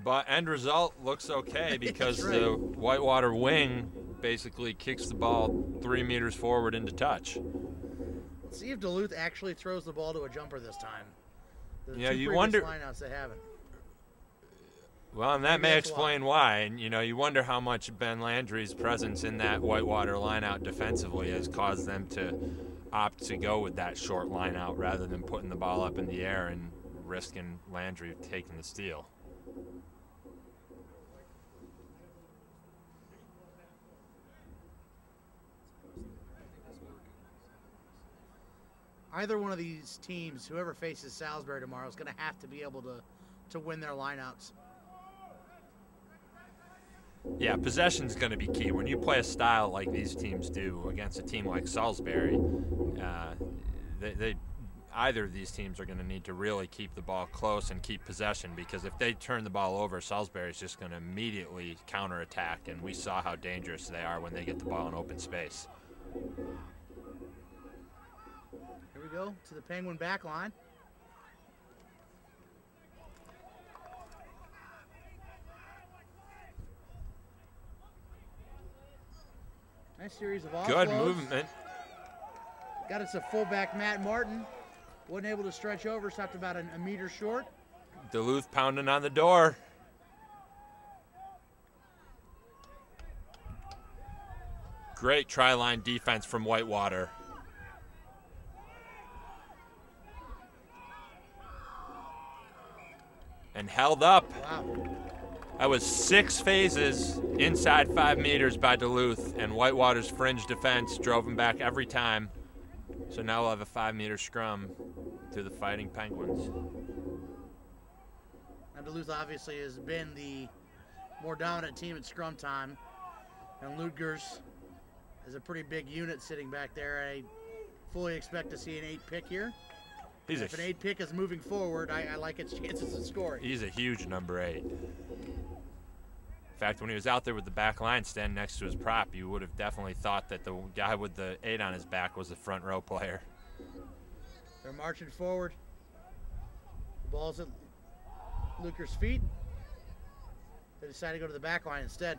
But end result looks okay because the Whitewater wing basically kicks the ball 3 meters forward into touch. Let's see if Duluth actually throws the ball to a jumper this time. Yeah, you wonder. Lineouts they haven't. Well, and that may explain why. And you wonder how much Ben Landry's presence in that Whitewater lineout defensively has caused them to opt to go with that short lineout rather than putting the ball up in the air and risking Landry taking the steal. Either one of these teams, whoever faces Salisbury tomorrow, is going to have to be able to win their lineouts. Yeah, possession's going to be key. When you play a style like these teams do against a team like Salisbury, either of these teams are going to need to really keep the ball close and keep possession, because if they turn the ball over, Salisbury's just going to immediately counterattack, and we saw how dangerous they are when they get the ball in open space. Here we go to the Penguin back line. Nice series of offloads. Good movement. Got it to fullback Matt Martin. Wasn't able to stretch over, stopped about a meter short. Duluth pounding on the door. Great try-line defense from Whitewater. And held up. Wow. That was 6 phases inside 5 meters by Duluth, and Whitewater's fringe defense drove them back every time. So now we'll have a 5-meter scrum to the Fighting Penguins. And Duluth obviously has been the more dominant team at scrum time. And Lutgers is a pretty big unit sitting back there. I fully expect to see an 8 pick here. If an 8 pick is moving forward, I like its chances of scoring. He's a huge number 8. In fact, when he was out there with the back line standing next to his prop, you would have definitely thought that the guy with the 8 on his back was the front row player. They're marching forward. The ball's at Luker's feet. They decide to go to the back line instead.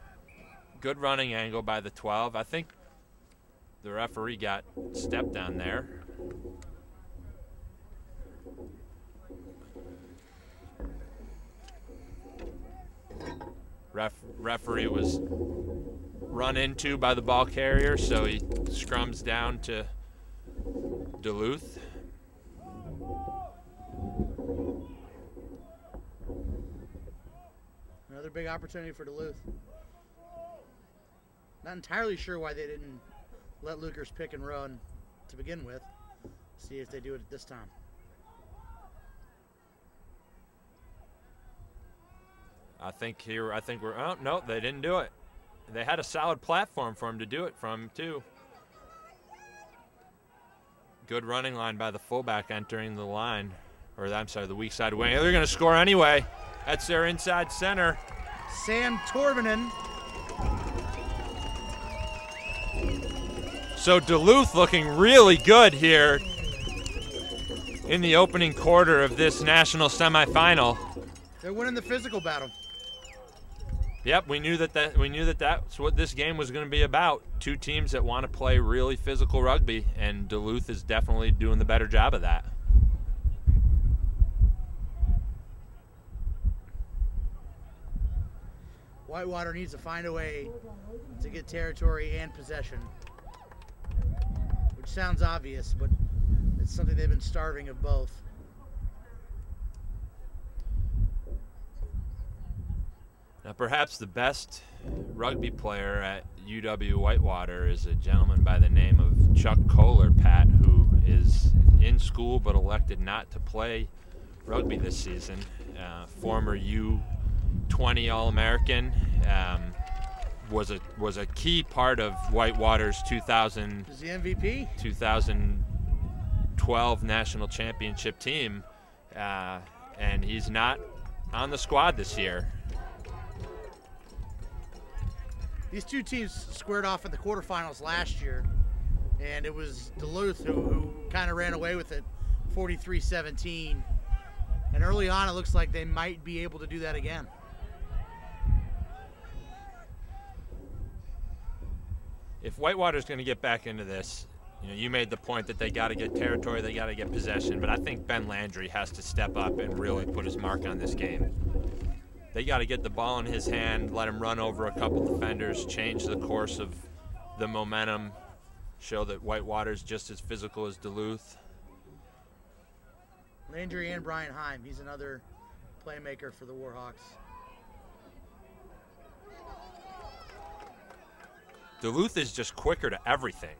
Good running angle by the 12. I think the referee got stepped on there. Referee was run into by the ball carrier, so he scrums down to Duluth. Another big opportunity for Duluth. Not entirely sure why they didn't let Lukers pick and run to begin with. See if they do it this time. I think we're, oh, no, they didn't do it. They had a solid platform for him to do it from, too. Good running line by the fullback entering the line. Or, I'm sorry, the weak side wing. They're going to score anyway. That's their inside center. Sam Torvinen. So Duluth looking really good here in the opening quarter of this national semifinal. They're winning the physical battle. Yep, we knew that's what this game was going to be about. Two teams that want to play really physical rugby, and Duluth is definitely doing the better job of that. Whitewater needs to find a way to get territory and possession, which sounds obvious, but it's something they've been starving of both. Now, perhaps the best rugby player at UW-Whitewater is a gentleman by the name of Chuck Kohler, Pat, who is in school but elected not to play rugby this season. Former U20 All-American, was a key part of Whitewater's 2012 national championship team, and he's not on the squad this year. These two teams squared off in the quarterfinals last year, and it was Duluth who kind of ran away with it, 43-17. And early on, it looks like they might be able to do that again. if Whitewater's going to get back into this, you know, you made the point that they got to get territory, they got to get possession, but I think Ben Landry has to step up and really put his mark on this game. They got to get the ball in his hand, let him run over a couple defenders, change the course of the momentum, show that Whitewater's just as physical as Duluth. Landry and Brian Heim, he's another playmaker for the Warhawks. Duluth is just quicker to everything.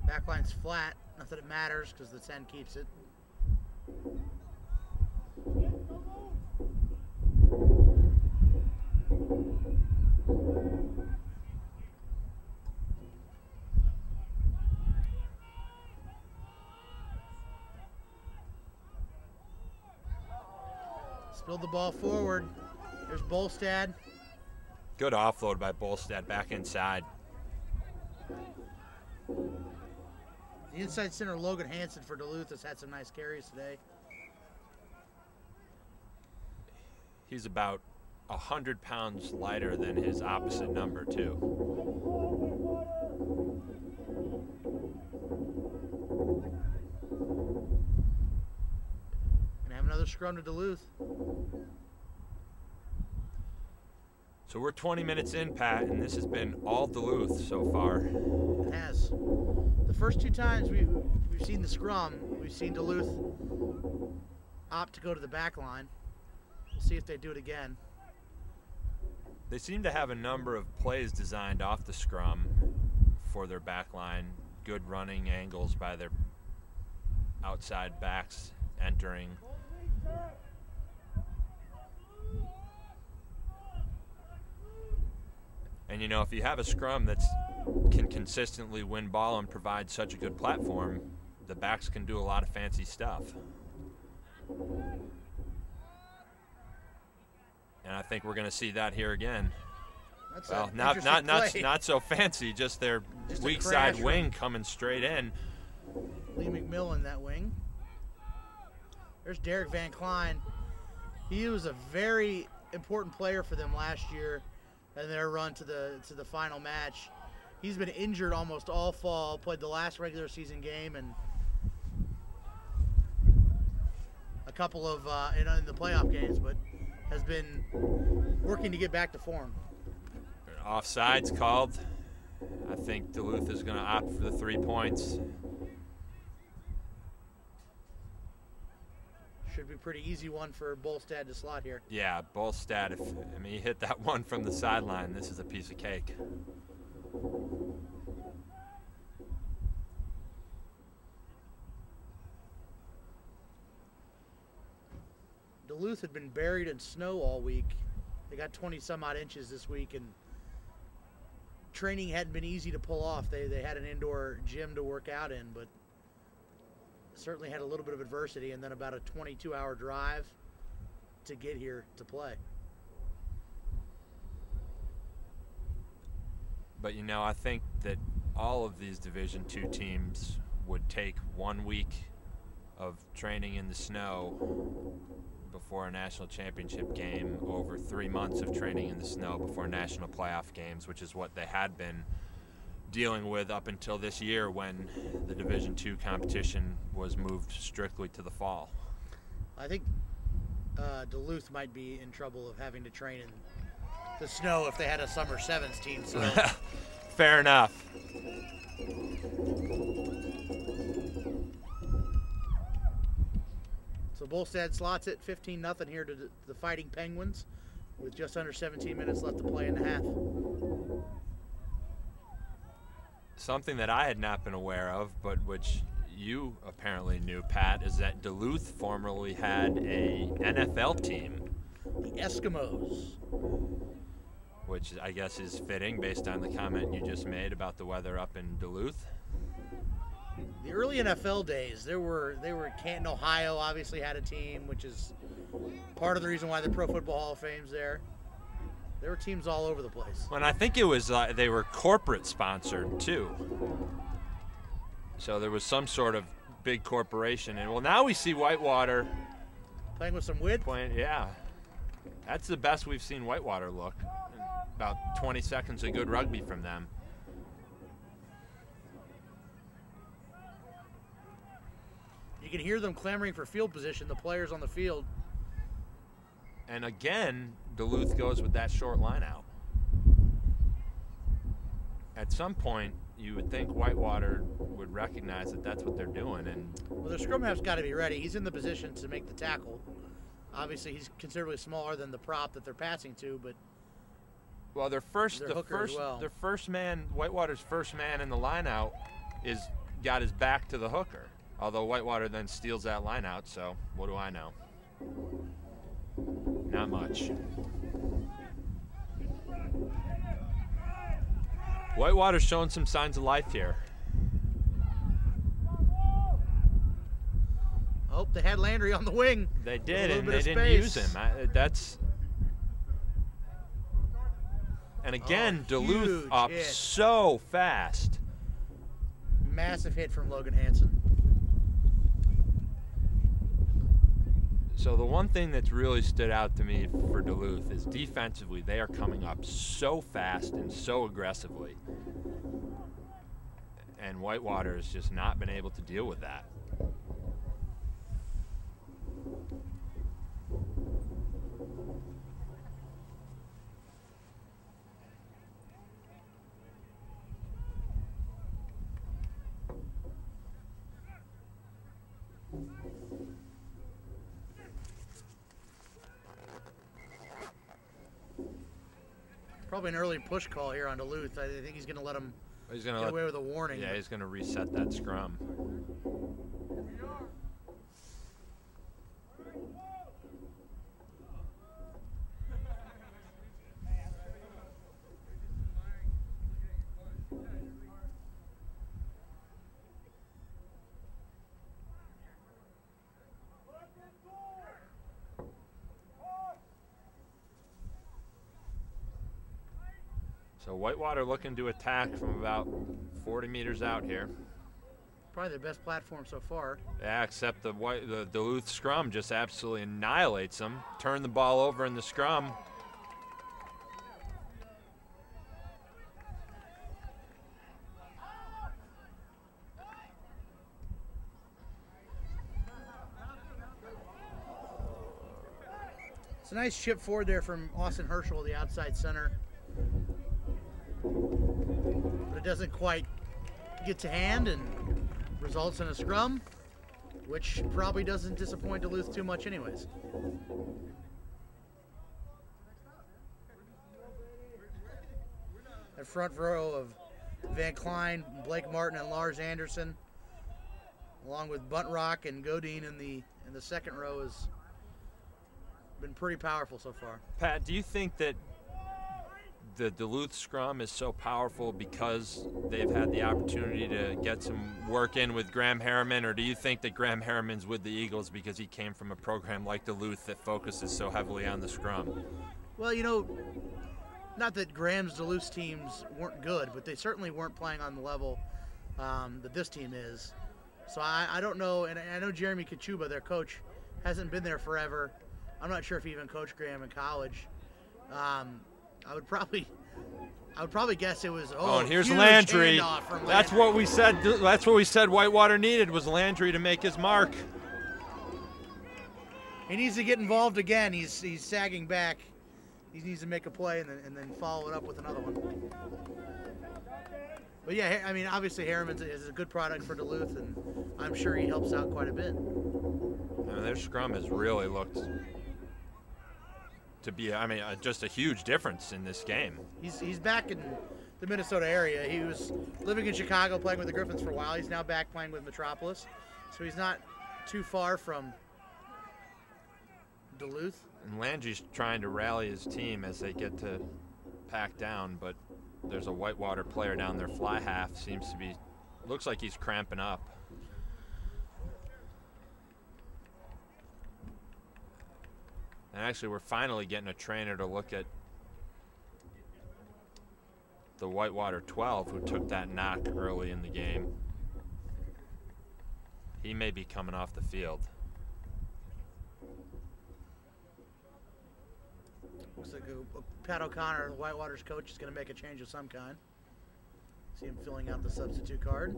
Backline's flat, not that it matters because the 10 keeps it. Spilled the ball forward. There's Bolstad. Good offload by Bolstad back inside. The inside center, Logan Hansen for Duluth, has had some nice carries today. He's about 100 pounds lighter than his opposite number, too. Gonna have another scrum to Duluth. So we're 20 minutes in, Pat, and this has been all Duluth so far. It has. The first two times we've seen the scrum, we've seen Duluth opt to go to the back line. We'll see if they do it again. They seem to have a number of plays designed off the scrum for their back line. Good running angles by their outside backs entering. And you know, if you have a scrum that can consistently win ball and provide such a good platform, the backs can do a lot of fancy stuff. And I think we're going to see that here again. That's well, not so fancy, just their weak side wing coming straight in. Lee McMillan, that wing. There's Derek Van Klein. He was a very important player for them last year in their run to the final match. He's been injured almost all fall, played the last regular season game and a couple of in the playoff games, but has been working to get back to form. Offside's called. I think Duluth is going to opt for the 3 points. Should be a pretty easy one for Bolstad to slot here. Yeah, Bolstad, he hit that one from the sideline. This is a piece of cake. Duluth had been buried in snow all week. They got 20 some odd inches this week, and training hadn't been easy to pull off. They had an indoor gym to work out in, but certainly had a little bit of adversity, and then about a 22-hour drive to get here to play. But you know, I think that all of these Division II teams would take 1 week of training in the snow before a national championship game over 3 months of training in the snow before national playoff games, which is what they had been dealing with up until this year when the Division II competition was moved strictly to the fall. I think Duluth might be in trouble of having to train in the snow if they had a summer sevens team. So. Fair enough. So Bolstad slots it 15-0 here to the Fighting Penguins with just under 17 minutes left to play in the half. Something that I had not been aware of, but which you apparently knew, Pat, is that Duluth formerly had a NFL team. The Eskimos. Which I guess is fitting based on the comment you just made about the weather up in Duluth. The early NFL days, they were Canton, Ohio obviously had a team, which is part of the reason why the Pro Football Hall of Fame's there. There were teams all over the place. And I think it was they were corporate sponsored too. So there was some sort of big corporation. And well, now we see Whitewater playing with some width. Yeah. That's the best we've seen Whitewater look. About 20 seconds of good rugby from them. You can hear them clamoring for field position, the players on the field. And again, Duluth goes with that short line out. At some point, you would think Whitewater would recognize that that's what they're doing. And well, their scrum half's got to be ready. He's in the position to make the tackle. Obviously, he's considerably smaller than the prop that they're passing to, but well, their first man, Whitewater's first man in the line out, got his back to the hooker. Although Whitewater then steals that line out, so what do I know? Not much. Whitewater's showing some signs of life here. Oh, they had Landry on the wing. They did, and they didn't use him. And again, Duluth up hit. So fast. Massive hit from Logan Hansen. So the one thing that's really stood out to me for Duluth is defensively, they are coming up so fast and so aggressively. And Whitewater has just not been able to deal with that. Probably an early push call here on Duluth. I think he's going to let him get away with a warning. Yeah, he's going to reset that scrum. So Whitewater looking to attack from about 40 meters out here. Probably their best platform so far. Yeah, except the Duluth scrum just absolutely annihilates them. Turn the ball over in the scrum. It's a nice chip forward there from Austin Herschel, the outside center. But it doesn't quite get to hand and results in a scrum, which probably doesn't disappoint Duluth too much anyways. That front row of Van Klein, Blake Martin, and Lars Anderson, along with Buntrock and Godine in the second row, has been pretty powerful so far. Pat, do you think that the Duluth scrum is so powerful because they've had the opportunity to get some work in with Graham Harriman, or do you think that Graham Harriman's with the Eagles because he came from a program like Duluth that focuses so heavily on the scrum? Well, you know, not that Graham's Duluth teams weren't good, but they certainly weren't playing on the level that this team is. So I don't know, and I know Jeremy Kachuba, their coach, hasn't been there forever. I'm not sure if he even coached Graham in college. I would probably guess it was. Oh, and here's Landry. That's what we said. That's what we said. Whitewater needed was Landry to make his mark. He needs to get involved again. He's sagging back. He needs to make a play and then follow it up with another one. But yeah, I mean, obviously Harriman is a good product for Duluth, and I'm sure he helps out quite a bit. I mean, their scrum has really looked to be, I mean, just a huge difference in this game. He's back in the Minnesota area. He was living in Chicago playing with the Griffins for a while. He's now back playing with Metropolis. So he's not too far from Duluth. And Landry's trying to rally his team as they get to pack down, but there's a Whitewater player down their fly half. Seems to be, looks like he's cramping up. And actually, we're finally getting a trainer to look at the Whitewater 12 who took that knock early in the game. He may be coming off the field. Looks like Pat O'Connor, Whitewater's coach, is going to make a change of some kind. See him filling out the substitute card.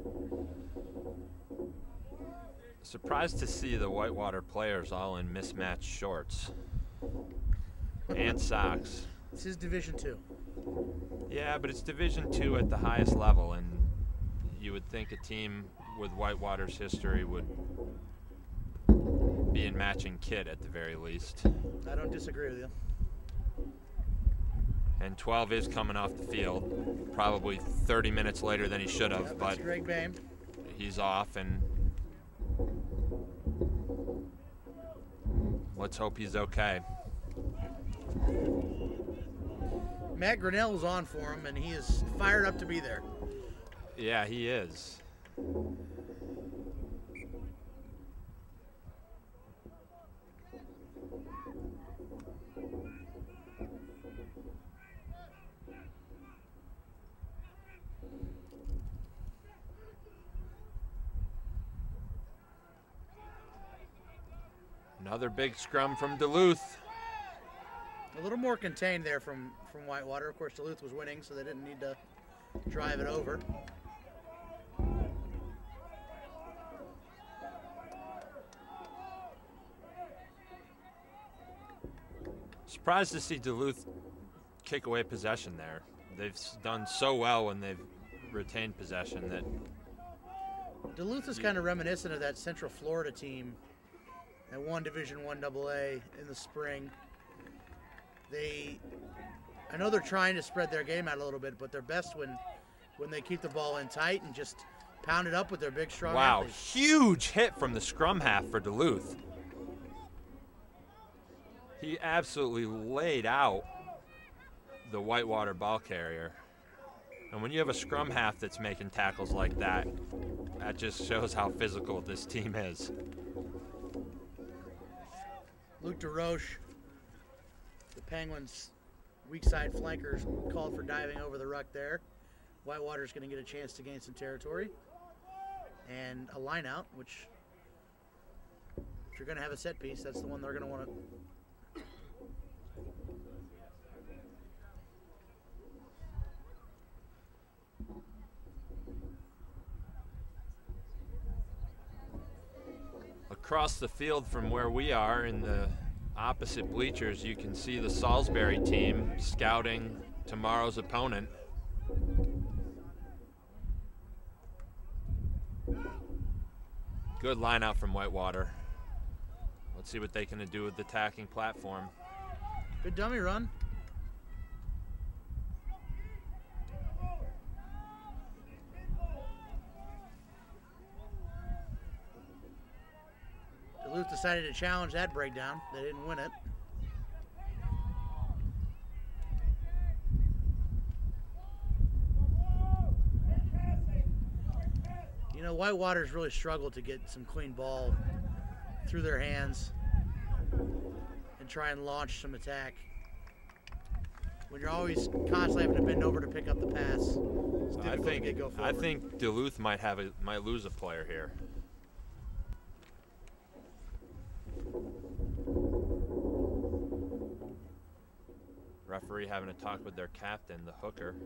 Surprised to see the Whitewater players all in mismatched shorts and socks. This is Division II. Yeah, but it's Division II at the highest level, and you would think a team with Whitewater's history would be in matching kit at the very least. I don't disagree with you. And 12 is coming off the field, probably 30 minutes later than he should have, Yep, but Greg Bame. He's off, and let's hope he's okay. Matt Grinnell was on for him, and he is fired up to be there. Yeah, he is. Another big scrum from Duluth. A little more contained there from Whitewater. Of course, Duluth was winning, so they didn't need to drive it over. Surprised to see Duluth kick away possession there. They've done so well when they've retained possession that Duluth is kind of reminiscent of that Central Florida team that won Division I AA in the spring. I know they're trying to spread their game out a little bit, but they're best when they keep the ball in tight and just pound it up with their big, strong athletes. Huge hit from the scrum half for Duluth. He absolutely laid out the Whitewater ball carrier. And when you have a scrum half that's making tackles like that, that just shows how physical this team is. Luke DeRoche, the Penguins' weak side flankers, called for diving over the ruck there. Whitewater's going to get a chance to gain some territory. And a line out, which, if you're going to have a set piece, that's the one they're going to want to. Across the field from where we are in the opposite bleachers, you can see the Salisbury team scouting tomorrow's opponent. Good line out from Whitewater. Let's see what they can do with the attacking platform. Good dummy run. Duluth decided to challenge that breakdown. They didn't win it. You know, Whitewater's really struggled to get some clean ball through their hands and try and launch some attack. When you're always constantly having to bend over to pick up the pass, it's difficult to get go forward. I think Duluth might lose a player here. Referee having a talk with their captain, the hooker.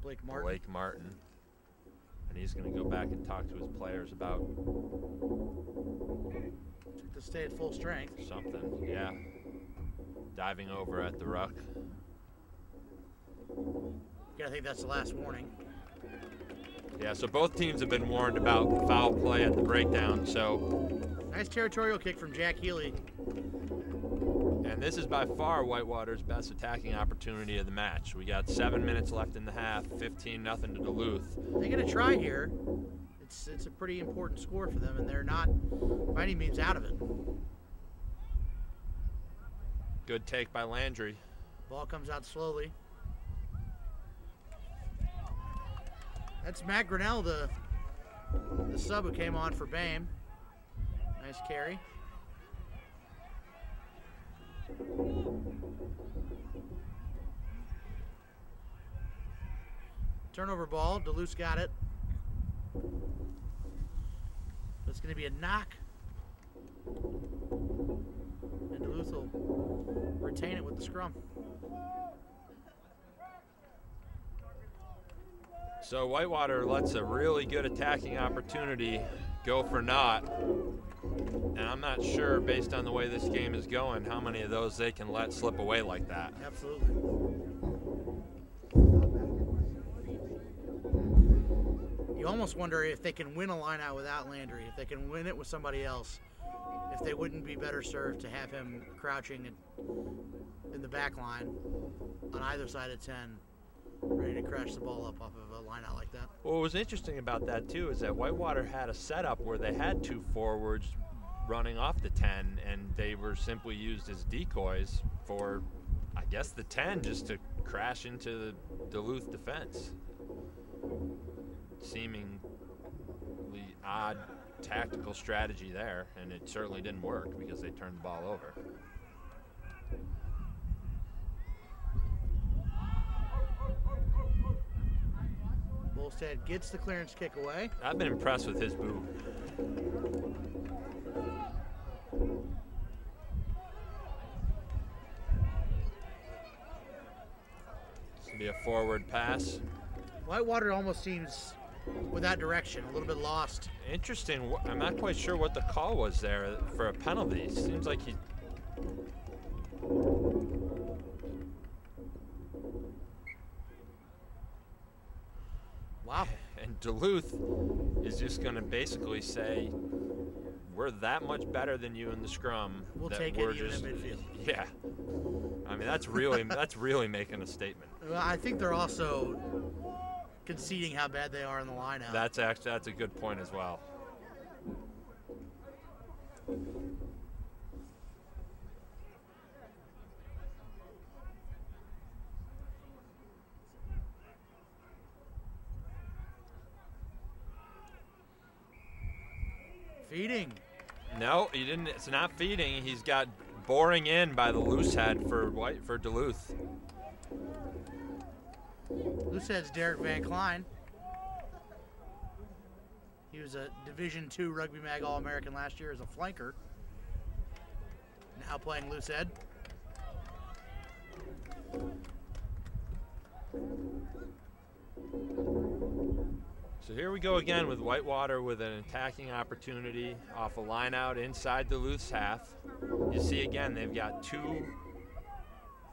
Blake Martin. And he's going to go back and talk to his players about to stay at full strength. Something, yeah. Diving over at the ruck. You gotta think that's the last warning. Yeah, so both teams have been warned about foul play at the breakdown, so. Nice territorial kick from Jack Healy. And this is by far Whitewater's best attacking opportunity of the match. We got 7 minutes left in the half, 15-0 to Duluth. They're gonna try here. It's a pretty important score for them, and they're not by any means out of it. Good take by Landry. Ball comes out slowly. That's Matt Grinnell, the sub who came on for Bame. Nice carry. Turnover ball. Duluth's got it. It's going to be a knock. And Duluth will retain it with the scrum. So Whitewater lets a really good attacking opportunity go for naught. And I'm not sure, based on the way this game is going, how many of those they can let slip away like that. Absolutely. You almost wonder if they can win a line out without Landry, if they can win it with somebody else, if they wouldn't be better served to have him crouching in the back line on either side of 10, ready to crash the ball up off of a line out like that. What was interesting about that, too, is that Whitewater had a setup where they had two forwards running off the 10, and they were simply used as decoys for, I guess, the 10 just to crash into the Duluth defense. Seemingly odd tactical strategy there, and it certainly didn't work because they turned the ball over. Bolstead gets the clearance kick away. I've been impressed with his move. This will be a forward pass. Whitewater almost seems without direction, a little bit lost. Interesting. I'm not quite sure what the call was there for a penalty. Seems like he... Wow. And Duluth is just going to basically say, we're that much better than you in the scrum. We'll that take we're it even just, in midfield. Yeah. I mean, that's really making a statement. Well, I think they're also conceding how bad they are in the lineup. That's a good point as well. Feeding. No, he didn't. It's not feeding. He's got boring in by the loose head for Duluth. Loose head's Derek Van Klein. He was a Division II Rugby Mag All-American last year as a flanker. Now playing loose head. So here we go again with Whitewater with an attacking opportunity off a line out inside Duluth's half. You see again, they've got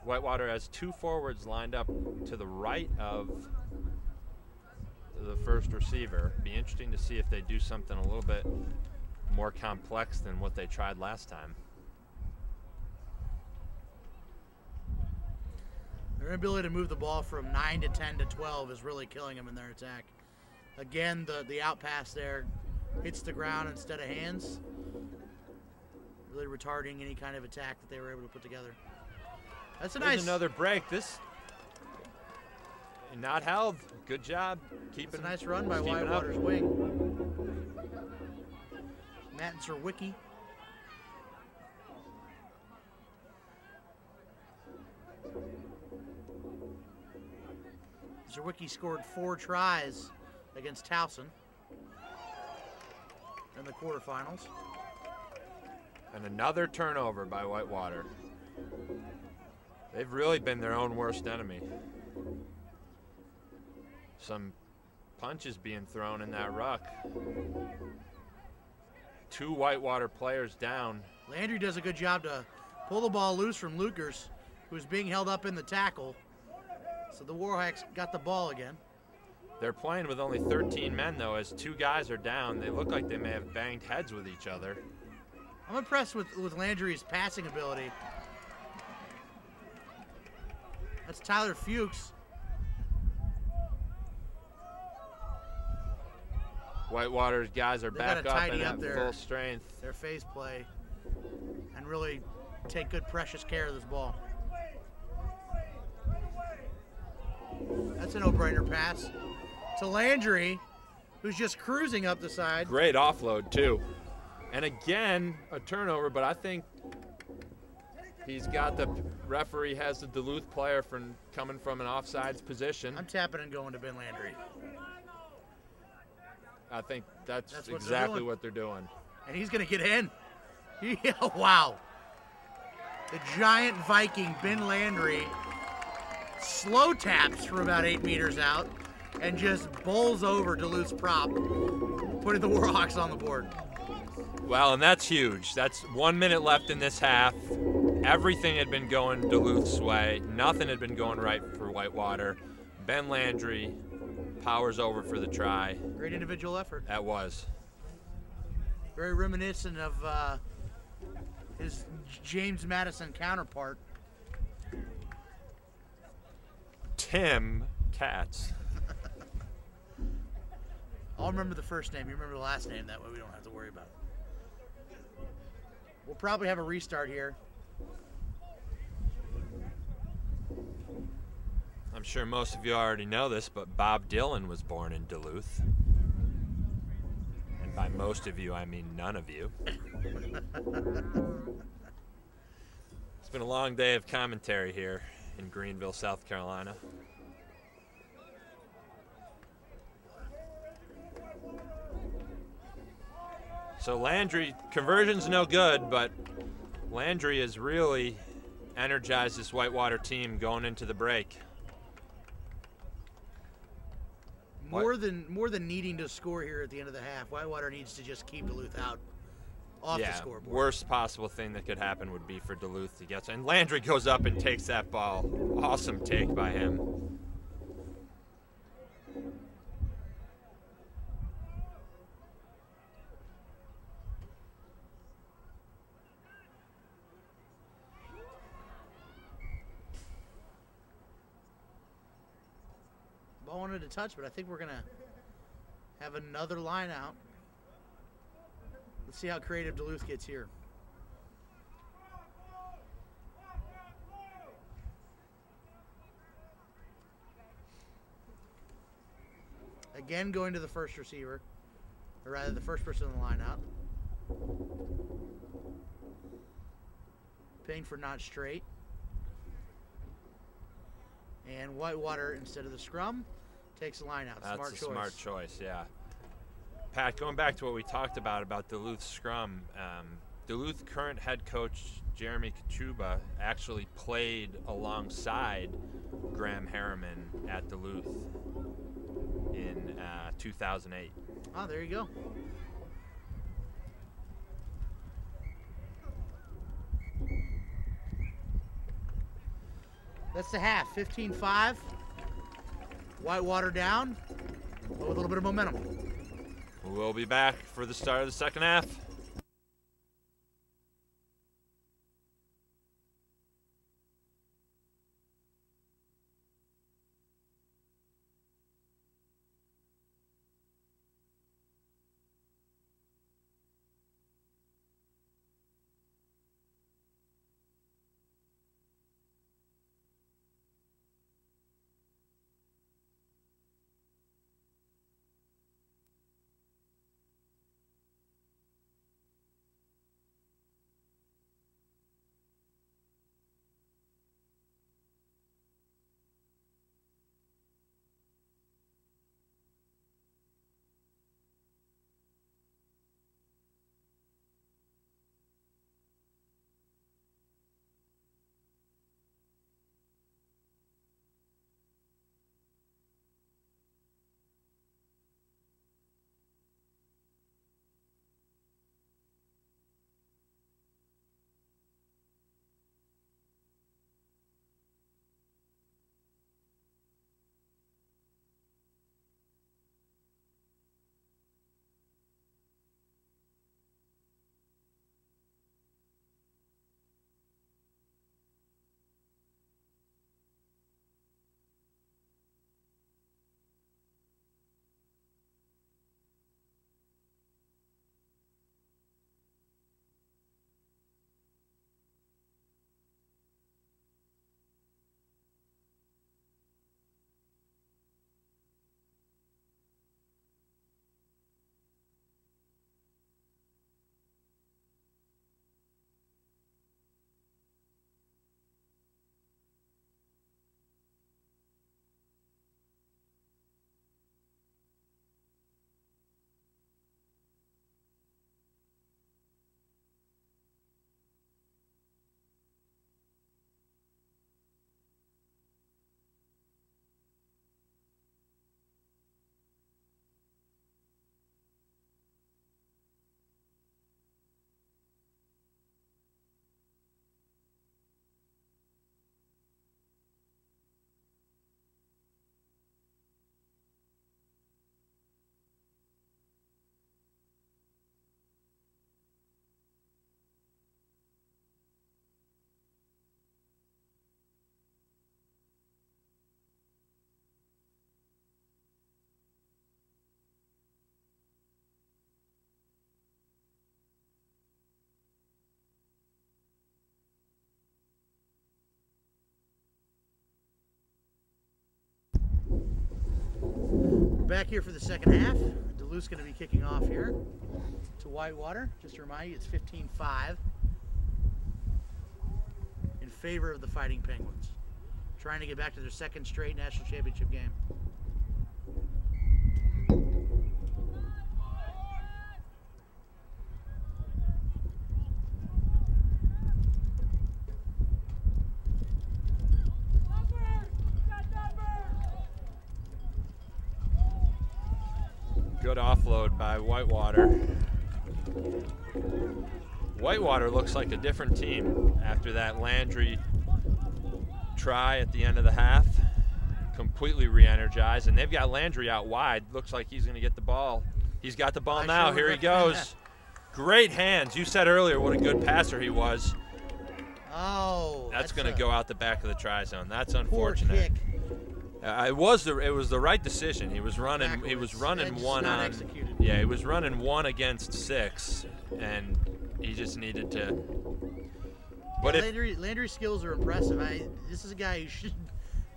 Whitewater has two forwards lined up to the right of the first receiver. Be interesting to see if they do something a little bit more complex than what they tried last time. Their ability to move the ball from 9 to 10 to 12 is really killing them in their attack. Again, the out pass there hits the ground instead of hands, really retarding any kind of attack that they were able to put together. That's There's another break. This not held. Good job keeping. That's a nice run by Whitewater's wing. Matt and Zerwicki. Zerwicki scored 4 tries against Towson in the quarterfinals. And another turnover by Whitewater. They've really been their own worst enemy. Some punches being thrown in that ruck. 2 Whitewater players down. Landry does a good job to pull the ball loose from Lukers, who's being held up in the tackle. So the Warhawks got the ball again. They're playing with only 13 men, though, as 2 guys are down. They look like they may have banged heads with each other. I'm impressed with Landry's passing ability. That's Tyler Fuchs. Whitewater's guys are back up and at their, full strength. Their phase play and really take good, precious care of this ball. That's a no-brainer pass to Landry, who's just cruising up the side. Great offload, too. And again, a turnover, but I think he's got the referee has the Duluth player coming from an offsides position. I'm tapping and going to Ben Landry. I think that's exactly what they're doing. And he's going to get in. Yeah, wow. The giant Viking, Ben Landry, slow taps from about 8 meters out and just bowls over Duluth's prop, putting the Warhawks on the board. Well, and that's huge. That's 1 minute left in this half. Everything had been going Duluth's way. Nothing had been going right for Whitewater. Ben Landry powers over for the try. Great individual effort. That was. Very reminiscent of his James Madison counterpart. Tim Katz. I'll remember the first name. You remember the last name. That way we don't have to worry about it. We'll probably have a restart here. I'm sure most of you already know this, but Bob Dylan was born in Duluth. And by most of you, I mean none of you. It's been a long day of commentary here in Greenville, South Carolina. So Landry, conversion's no good, but Landry has really energized this Whitewater team going into the break. More than needing to score here at the end of the half, Whitewater needs to just keep Duluth out off the scoreboard. Worst possible thing that could happen would be for Duluth to get. And Landry goes up and takes that ball. Awesome take by him. Ball wanted to touch, but I think we're going to have another line out. Let's see how creative Duluth gets here. Again, going to the first receiver, or rather the first person in the line out. Paying for not straight. And Whitewater, instead of the scrum, takes the line out. That's a smart choice, yeah. Pat, going back to what we talked about Duluth scrum, Duluth current head coach Jeremy Kachuba actually played alongside Graham Harriman at Duluth in 2008. Oh, there you go. That's the half, 15-5. Whitewater down, but with a little bit of momentum. We'll be back for the start of the second half. back here for the second half. Duluth's going to be kicking off here to Whitewater. Just to remind you, it's 15-5 in favor of the Fighting Penguins, trying to get back to their second straight national championship game. Good offload by Whitewater. Whitewater looks like a different team after that Landry try at the end of the half. Completely re-energized, and they've got Landry out wide. Looks like he's going to get the ball. He's got the ball now. Here he goes. Great hands. You said earlier what a good passer he was. Oh, that's going to go out the back of the try zone. That's unfortunate. It was the right decision. He was running. Backwards. He was running one on. Executed. Yeah, he was running 1 against 6, and he just needed to. But Landry's skills are impressive. This is a guy who should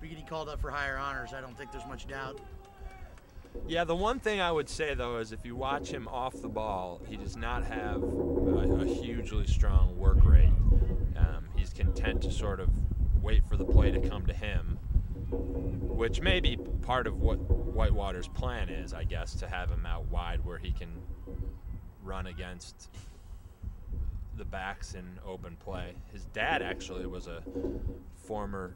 be getting called up for higher honors. I don't think there's much doubt. Yeah, the one thing I would say though is if you watch him off the ball, he does not have a hugely strong work rate. He's content to sort of wait for the play to come to him, which may be part of what Whitewater's plan is, I guess, to have him out wide where he can run against the backs in open play. His dad actually was a former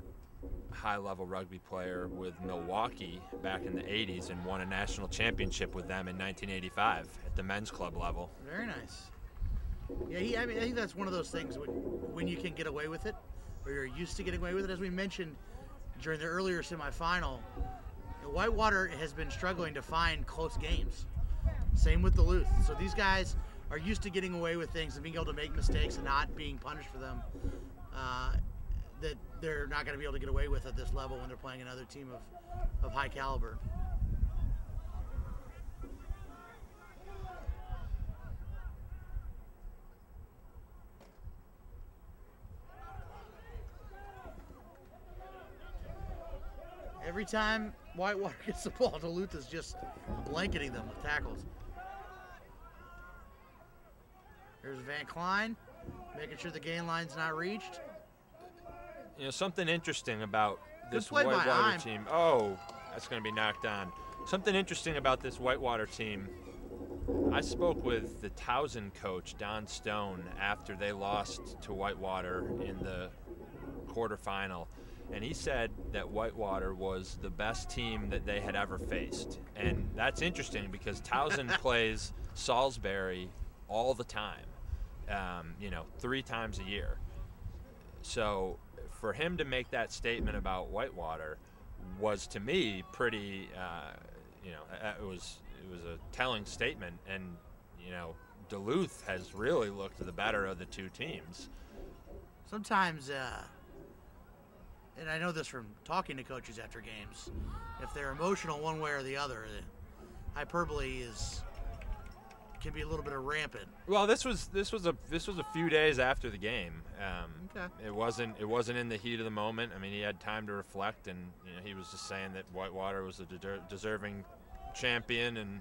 high-level rugby player with Milwaukee back in the 80s and won a national championship with them in 1985 at the men's club level. Very nice. Yeah, I think that's one of those things when you can get away with it, or you're used to getting away with it. As we mentioned during the earlier semifinal, Whitewater has been struggling to find close games. Same with Duluth. So these guys are used to getting away with things and being able to make mistakes and not being punished for them. That they're not going to be able to get away with at this level when they're playing another team of high caliber. Every time Whitewater gets the ball, Duluth is just blanketing them with tackles. There's Van Klein, making sure the gain line's not reached. You know, something interesting about this Whitewater team. Oh, that's going to be knocked on. Something interesting about this Whitewater team. I spoke with the Towson coach, Don Stone, after they lost to Whitewater in the quarterfinal. And he said that Whitewater was the best team that they had ever faced. And that's interesting because Towson plays Salisbury all the time, 3 times a year. So for him to make that statement about Whitewater was, to me, pretty, it was a telling statement. And, Duluth has really looked the better of the two teams. Sometimes, and I know this from talking to coaches after games, if they're emotional one way or the other, the hyperbole can be a little bit of rampant. Well, this was a few days after the game. Okay. It wasn't in the heat of the moment. I mean, he had time to reflect, and he was just saying that Whitewater was a deserving champion and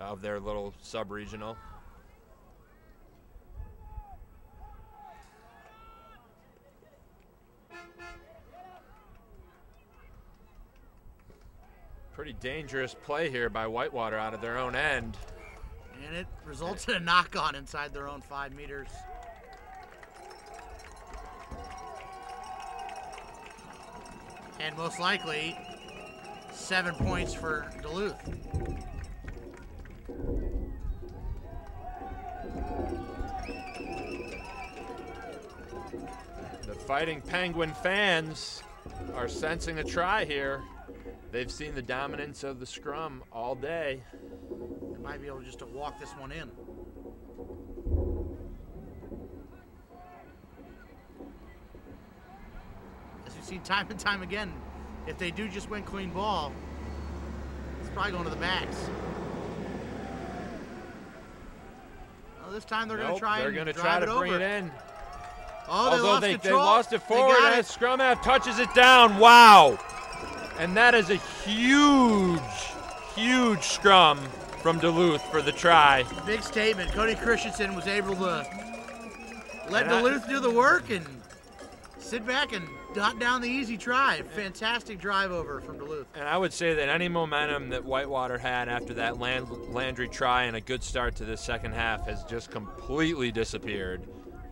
of their little sub-regional. Pretty dangerous play here by Whitewater out of their own end. And it results in a knock-on inside their own 5 meters. And most likely, 7 points for Duluth. The Fighting Penguin fans are sensing a try here. They've seen the dominance of the scrum all day. They might be able just to walk this one in. As we've seen time and time again, if they do just win clean ball, it's probably going to the backs. Well, this time they're going to try to bring it in. Oh, they lost it forward, and Scrum half touches it down. Wow. And that is a huge, huge scrum from Duluth for the try. Big statement. Cody Christensen was able to let Duluth do the work and sit back and dot down the easy try. Fantastic drive over from Duluth. And I would say that any momentum that Whitewater had after that Landry try and a good start to the second half has just completely disappeared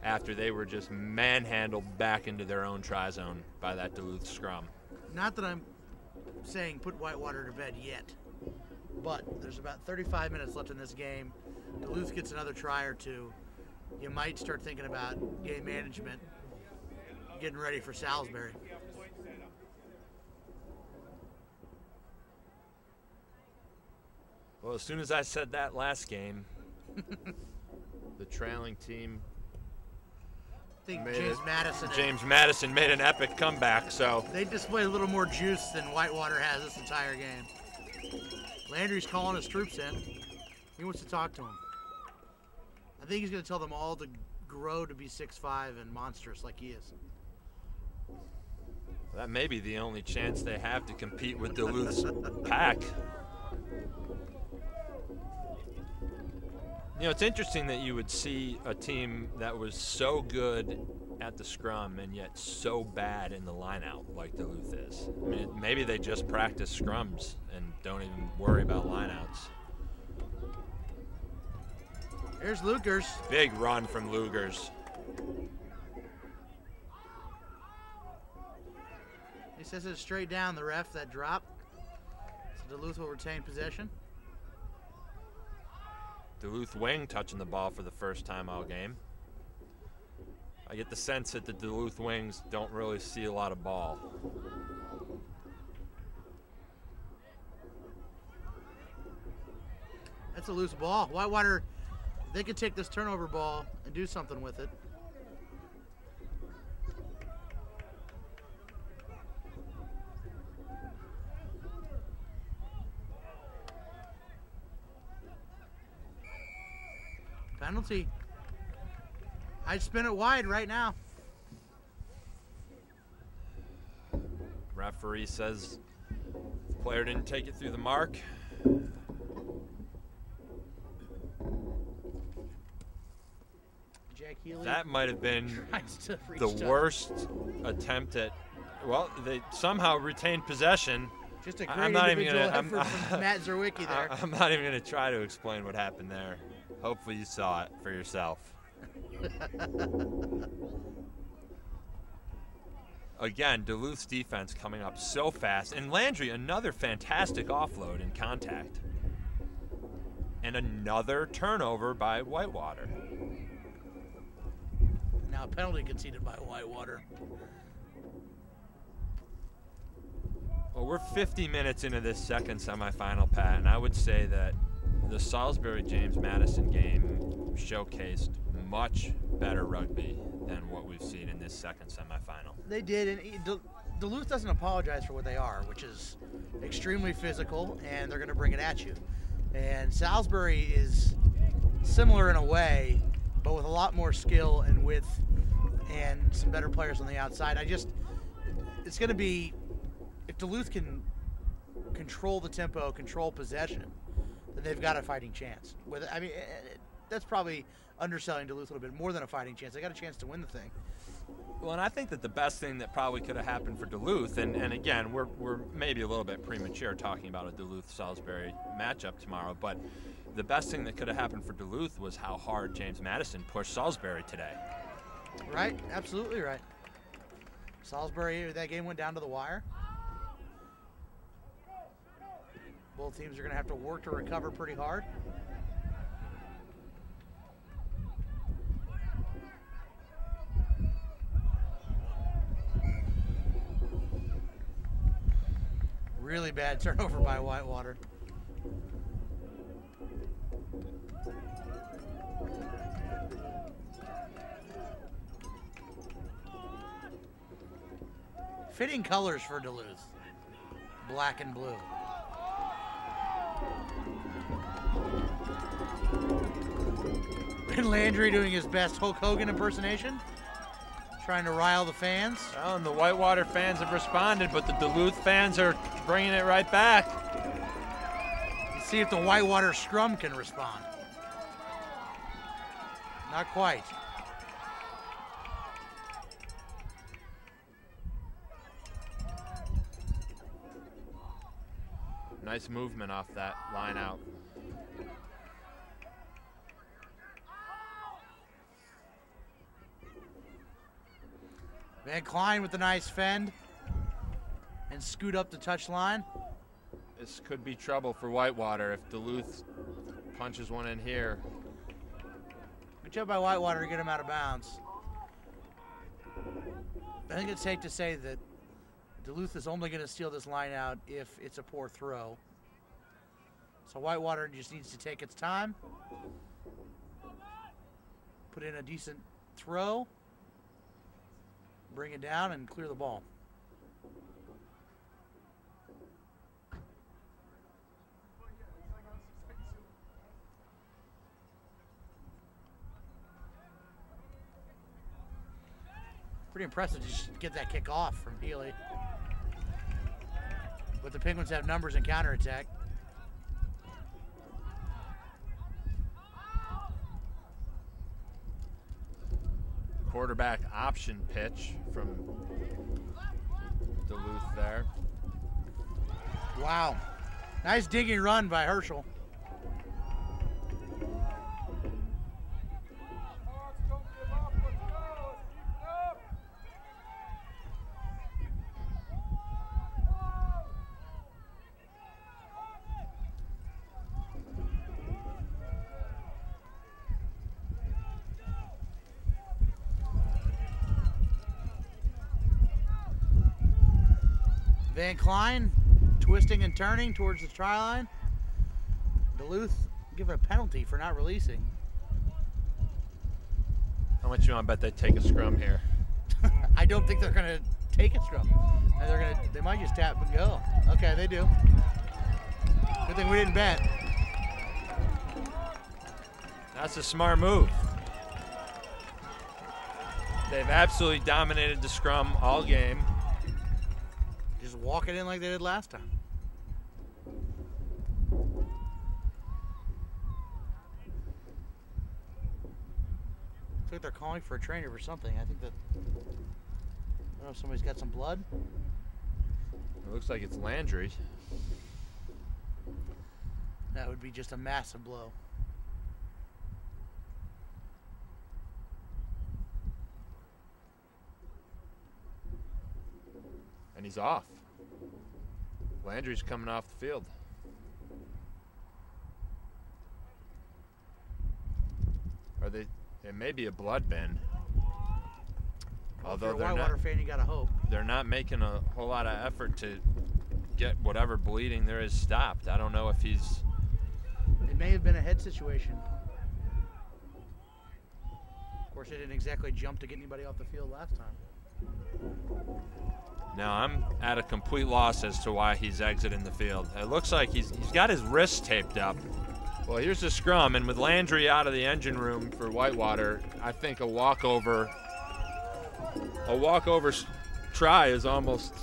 after they were just manhandled back into their own try zone by that Duluth scrum. Not that I'm saying put Whitewater to bed yet, but there's about 35 minutes left in this game. Duluth gets another try or two. You might start thinking about game management, getting ready for Salisbury. Well, as soon as I said that last game, the trailing team, I think James Madison made an epic comeback, so they displayed a little more juice than Whitewater has this entire game. Landry's calling his troops in. He wants to talk to them. I think he's going to tell them all to grow to be 6'5" and monstrous like he is. That may be the only chance they have to compete with Duluth's pack. You know, it's interesting that you would see a team that was so good at the scrum and yet so bad in the lineout like Duluth is. I mean, maybe they just practice scrums and don't even worry about lineouts. Here's Lukers. Big run from Lugers. He says it's straight down, the ref, that drop. So Duluth will retain possession. Duluth wing touching the ball for the first time all game. I get the sense that the Duluth wings don't really see a lot of ball. That's a loose ball. Whitewater, they could take this turnover ball and do something with it. Penalty. I'd spin it wide right now. Referee says the player didn't take it through the mark. Jack Healy. That might have been the worst attempt at, well, they somehow retained possession. Just a great individual effort from Matt Zerwicki there. I'm not even going to try to explain what happened there. Hopefully you saw it for yourself. Again, Duluth's defense coming up so fast. And Landry, another fantastic offload in contact. And another turnover by Whitewater. Now a penalty conceded by Whitewater. Well, we're 50 minutes into this second semifinal, Pat, and I would say that the Salisbury-James Madison game showcased much better rugby than what we've seen in this second semifinal. They did, and Duluth doesn't apologize for what they are, which is extremely physical, and they're going to bring it at you. And Salisbury is similar in a way, but with a lot more skill and width and some better players on the outside. It's going to be, if Duluth can control the tempo, control possession, then they've got a fighting chance. That's probably underselling Duluth a little bit, more than a fighting chance. They got a chance to win the thing. Well, and I think that the best thing that probably could have happened for Duluth, and again, we're maybe a little bit premature talking about a Duluth-Salisbury matchup tomorrow, but the best thing that could have happened for Duluth was how hard James Madison pushed Salisbury today. Right, absolutely right. Salisbury, that game went down to the wire. Both teams are going to have to work to recover pretty hard. Really bad turnover by Whitewater. Fitting colors for Duluth. Black and blue. And Landry doing his best Hulk Hogan impersonation, trying to rile the fans. Well, and the Whitewater fans have responded, but the Duluth fans are bringing it right back. See if the Whitewater scrum can respond. Not quite. Nice movement off that line out. Van Klein with the nice fend and scoot up the touch line. This could be trouble for Whitewater if Duluth punches one in here. Good job by Whitewater to get him out of bounds. I think it's safe to say that Duluth is only going to steal this line out if it's a poor throw. So Whitewater just needs to take its time, put in a decent throw, bring it down, and clear the ball. Pretty impressive to just get that kick off from Healy. But the Penguins have numbers in counterattack. Quarterback option pitch from Duluth there. Wow. Nice digging run by Herschel. Van Klein twisting and turning towards the try line. Duluth given a penalty for not releasing. How much you want to bet they take a scrum here? I don't think they're going to take a scrum. They might just tap and go. Okay, they do. Good thing we didn't bet. That's a smart move. They've absolutely dominated the scrum all game. Just walk it in like they did last time. Looks like they're calling for a trainer for something. I think that, I don't know if somebody's got some blood. It looks like it's Landry. That would be just a massive blow. And he's off. Landry's coming off the field. It may be a blood bin. Although if you're a Whitewater fan, you gotta hope. They're not making a whole lot of effort to get whatever bleeding there is stopped. I don't know if he's... It may have been a head situation. Of course, they didn't exactly jump to get anybody off the field last time. Now I'm at a complete loss as to why he's exiting the field. It looks like he's got his wrist taped up. Well, here's the scrum, and with Landry out of the engine room for Whitewater, I think a walkover try is almost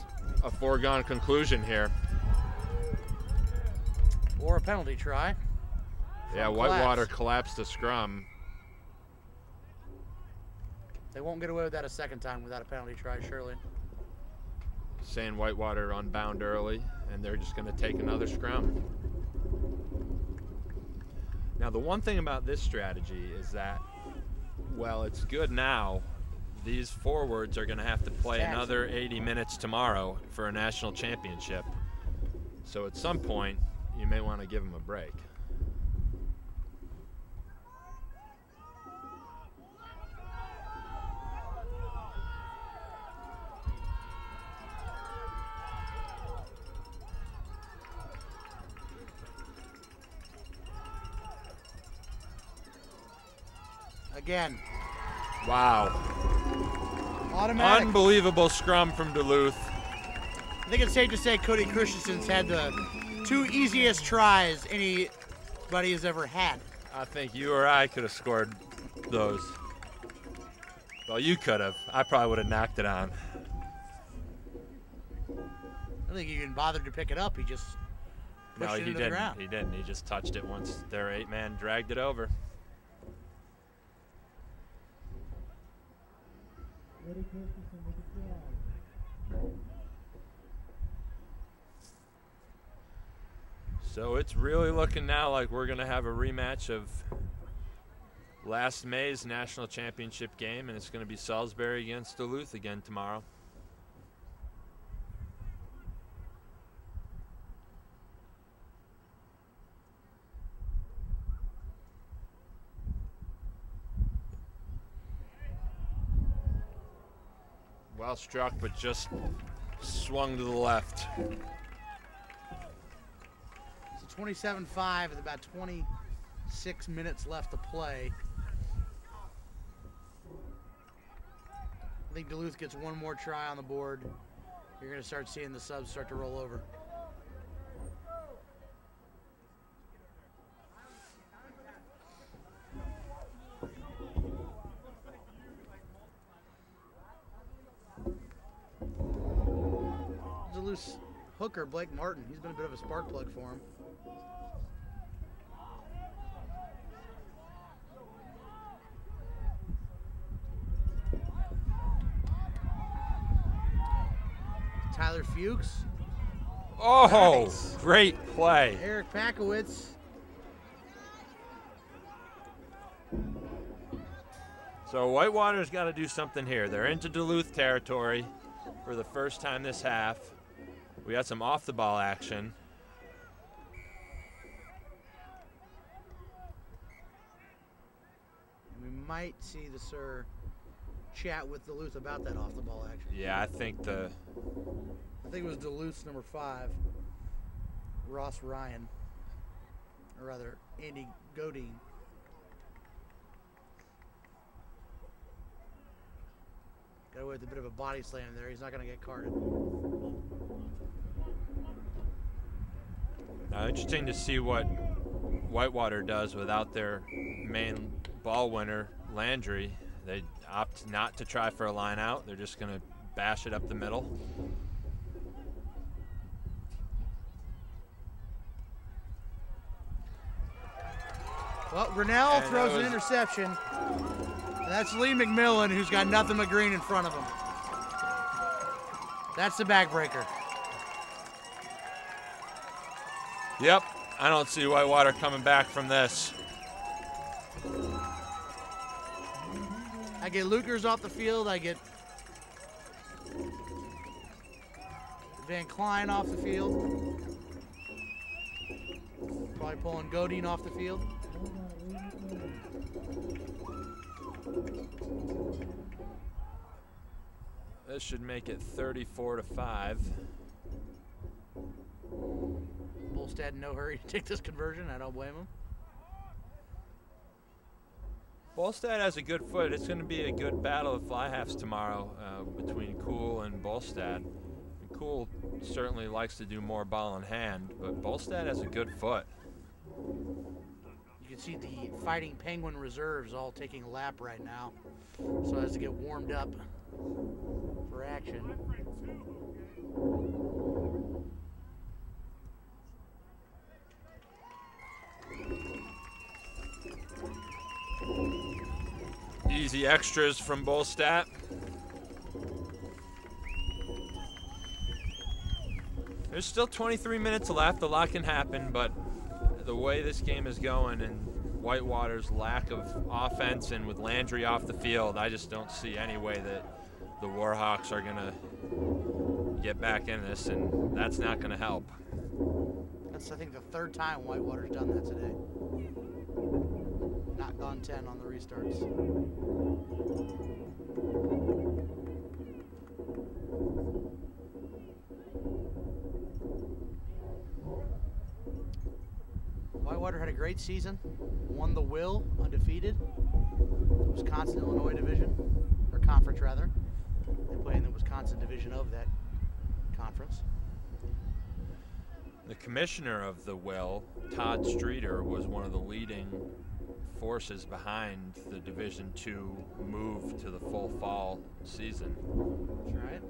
a foregone conclusion here. Or a penalty try. Yeah, Whitewater collapsed the scrum. They won't get away with that a second time without a penalty try, surely. Saying Whitewater unbound early, and they're just going to take another scrum. Now, the one thing about this strategy is that, well, it's good now. These forwards are going to have to play another 80 minutes tomorrow for a national championship. So at some point, you may want to give them a break. Again. Wow. Automatic. Unbelievable scrum from Duluth. I think it's safe to say Cody Christensen's had the two easiest tries anybody has ever had. I think you or I could have scored those. Well, you could have. I probably would have knocked it on. I don't think he even bothered to pick it up. He just pushed it into the ground. He didn't. He just touched it once their 8-man dragged it over. So it's really looking now like we're going to have a rematch of last May's national championship game, and it's going to be Salisbury against Duluth again tomorrow. Well struck, but just swung to the left. It's 27-5 with about 26 minutes left to play. I think Duluth gets one more try on the board. You're going to start seeing the subs start to roll over. Duluth's hooker, Blake Martin, he's been a bit of a spark plug for him. Tyler Fuchs. Oh, nice. Great play. Eric Pakowitz. So Whitewater's got to do something here. They're into Duluth territory for the first time this half. We got some off-the-ball action. We might see the Sir chat with Duluth about that off-the-ball action. Yeah, I think it was Duluth's number 5, Ross Ryan, or rather Andy Godine. Got away with a bit of a body slam there. He's not going to get carded. Now, interesting to see what Whitewater does without their main ball winner, Landry. They opt not to try for a line out. They're just going to bash it up the middle. Well, Grinnell throws an interception. That's Lee McMillan, who's got nothing but green in front of him. That's the backbreaker. Yep, I don't see Whitewater coming back from this. I get Lukers off the field. I get Van Klein off the field. Probably pulling Godine off the field. This should make it 34-5. Bolstad in no hurry to take this conversion. I don't blame him. Bolstad has a good foot. It's going to be a good battle of fly halves tomorrow between Kuhl and Bolstad. And Kuhl certainly likes to do more ball in hand, but Bolstad has a good foot. You can see the Fighting Penguin reserves all taking a lap right now, so as to get warmed up for action. Easy extras from Bolstad. There's still 23 minutes left. A lot can happen, but the way this game is going and Whitewater's lack of offense and with Landry off the field, I just don't see any way that the Warhawks are going to get back in this, and that's not going to help. That's, I think, the third time Whitewater's done that today. Not gone 10 on the restarts. Whitewater had a great season, won the Will, undefeated, the Wisconsin-Illinois division, or conference rather. They play in the Wisconsin division of that conference. The commissioner of the Will, Todd Streeter, was one of the leading forces behind the Division II move to the full fall season. That's right.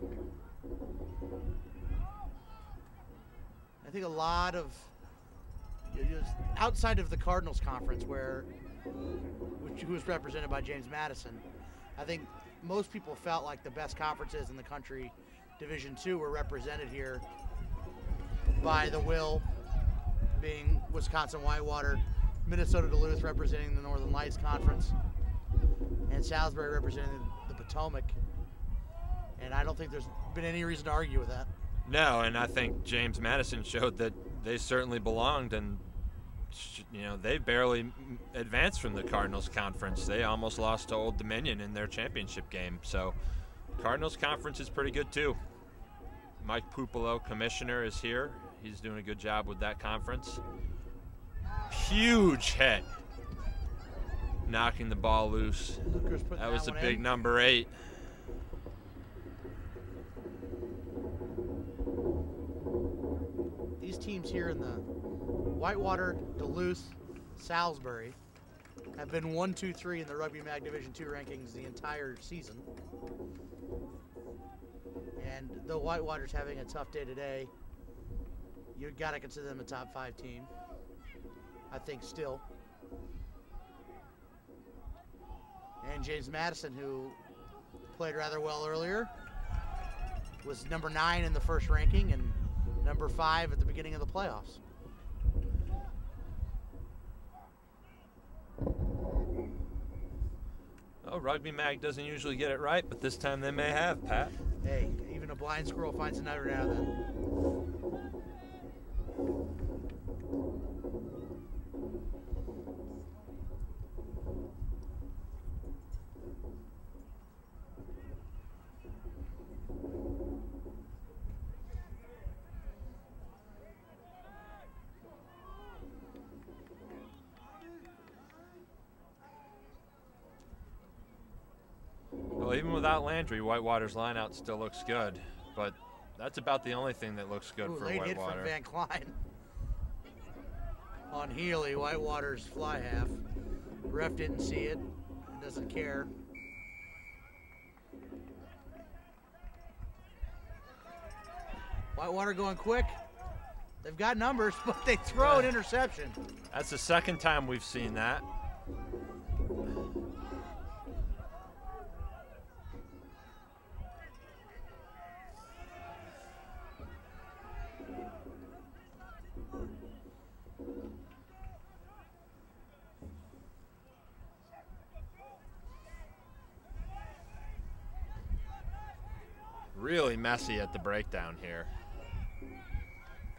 I think a lot of outside of the Cardinals conference, who was represented by James Madison, I think most people felt like the best conferences in the country, Division II, were represented here by the Will, being Wisconsin Whitewater, Minnesota Duluth representing the Northern Lights Conference, and Salisbury representing the Potomac. And I don't think there's been any reason to argue with that. No, and I think James Madison showed that they certainly belonged, and they barely advanced from the Cardinals conference. They almost lost to Old Dominion in their championship game. So Cardinals conference is pretty good too. Mike Pupolo, commissioner, is here. He's doing a good job with that conference. Huge hit, knocking the ball loose. That was a big number 8. These teams here in the Whitewater, Duluth, Salisbury have been 1, 2, 3 in the Rugby Mag Division II rankings the entire season. And though Whitewater's having a tough day today, you've got to consider them a top 5 team, I think, still. And James Madison, who played rather well earlier, was number 9 in the first ranking and number 5 at the beginning of the playoffs. Oh, Rugby Mag doesn't usually get it right, but this time they may have, Pat. Hey, even a blind squirrel finds a nut every now and then. Well, even without Landry, Whitewater's lineout still looks good, but that's about the only thing that looks good for late Whitewater. Hit from Van Klein on Healy, Whitewater's fly half. Ref didn't see it, doesn't care. Whitewater going quick. They've got numbers, but they throw an interception. That's the second time we've seen that. Really messy at the breakdown here.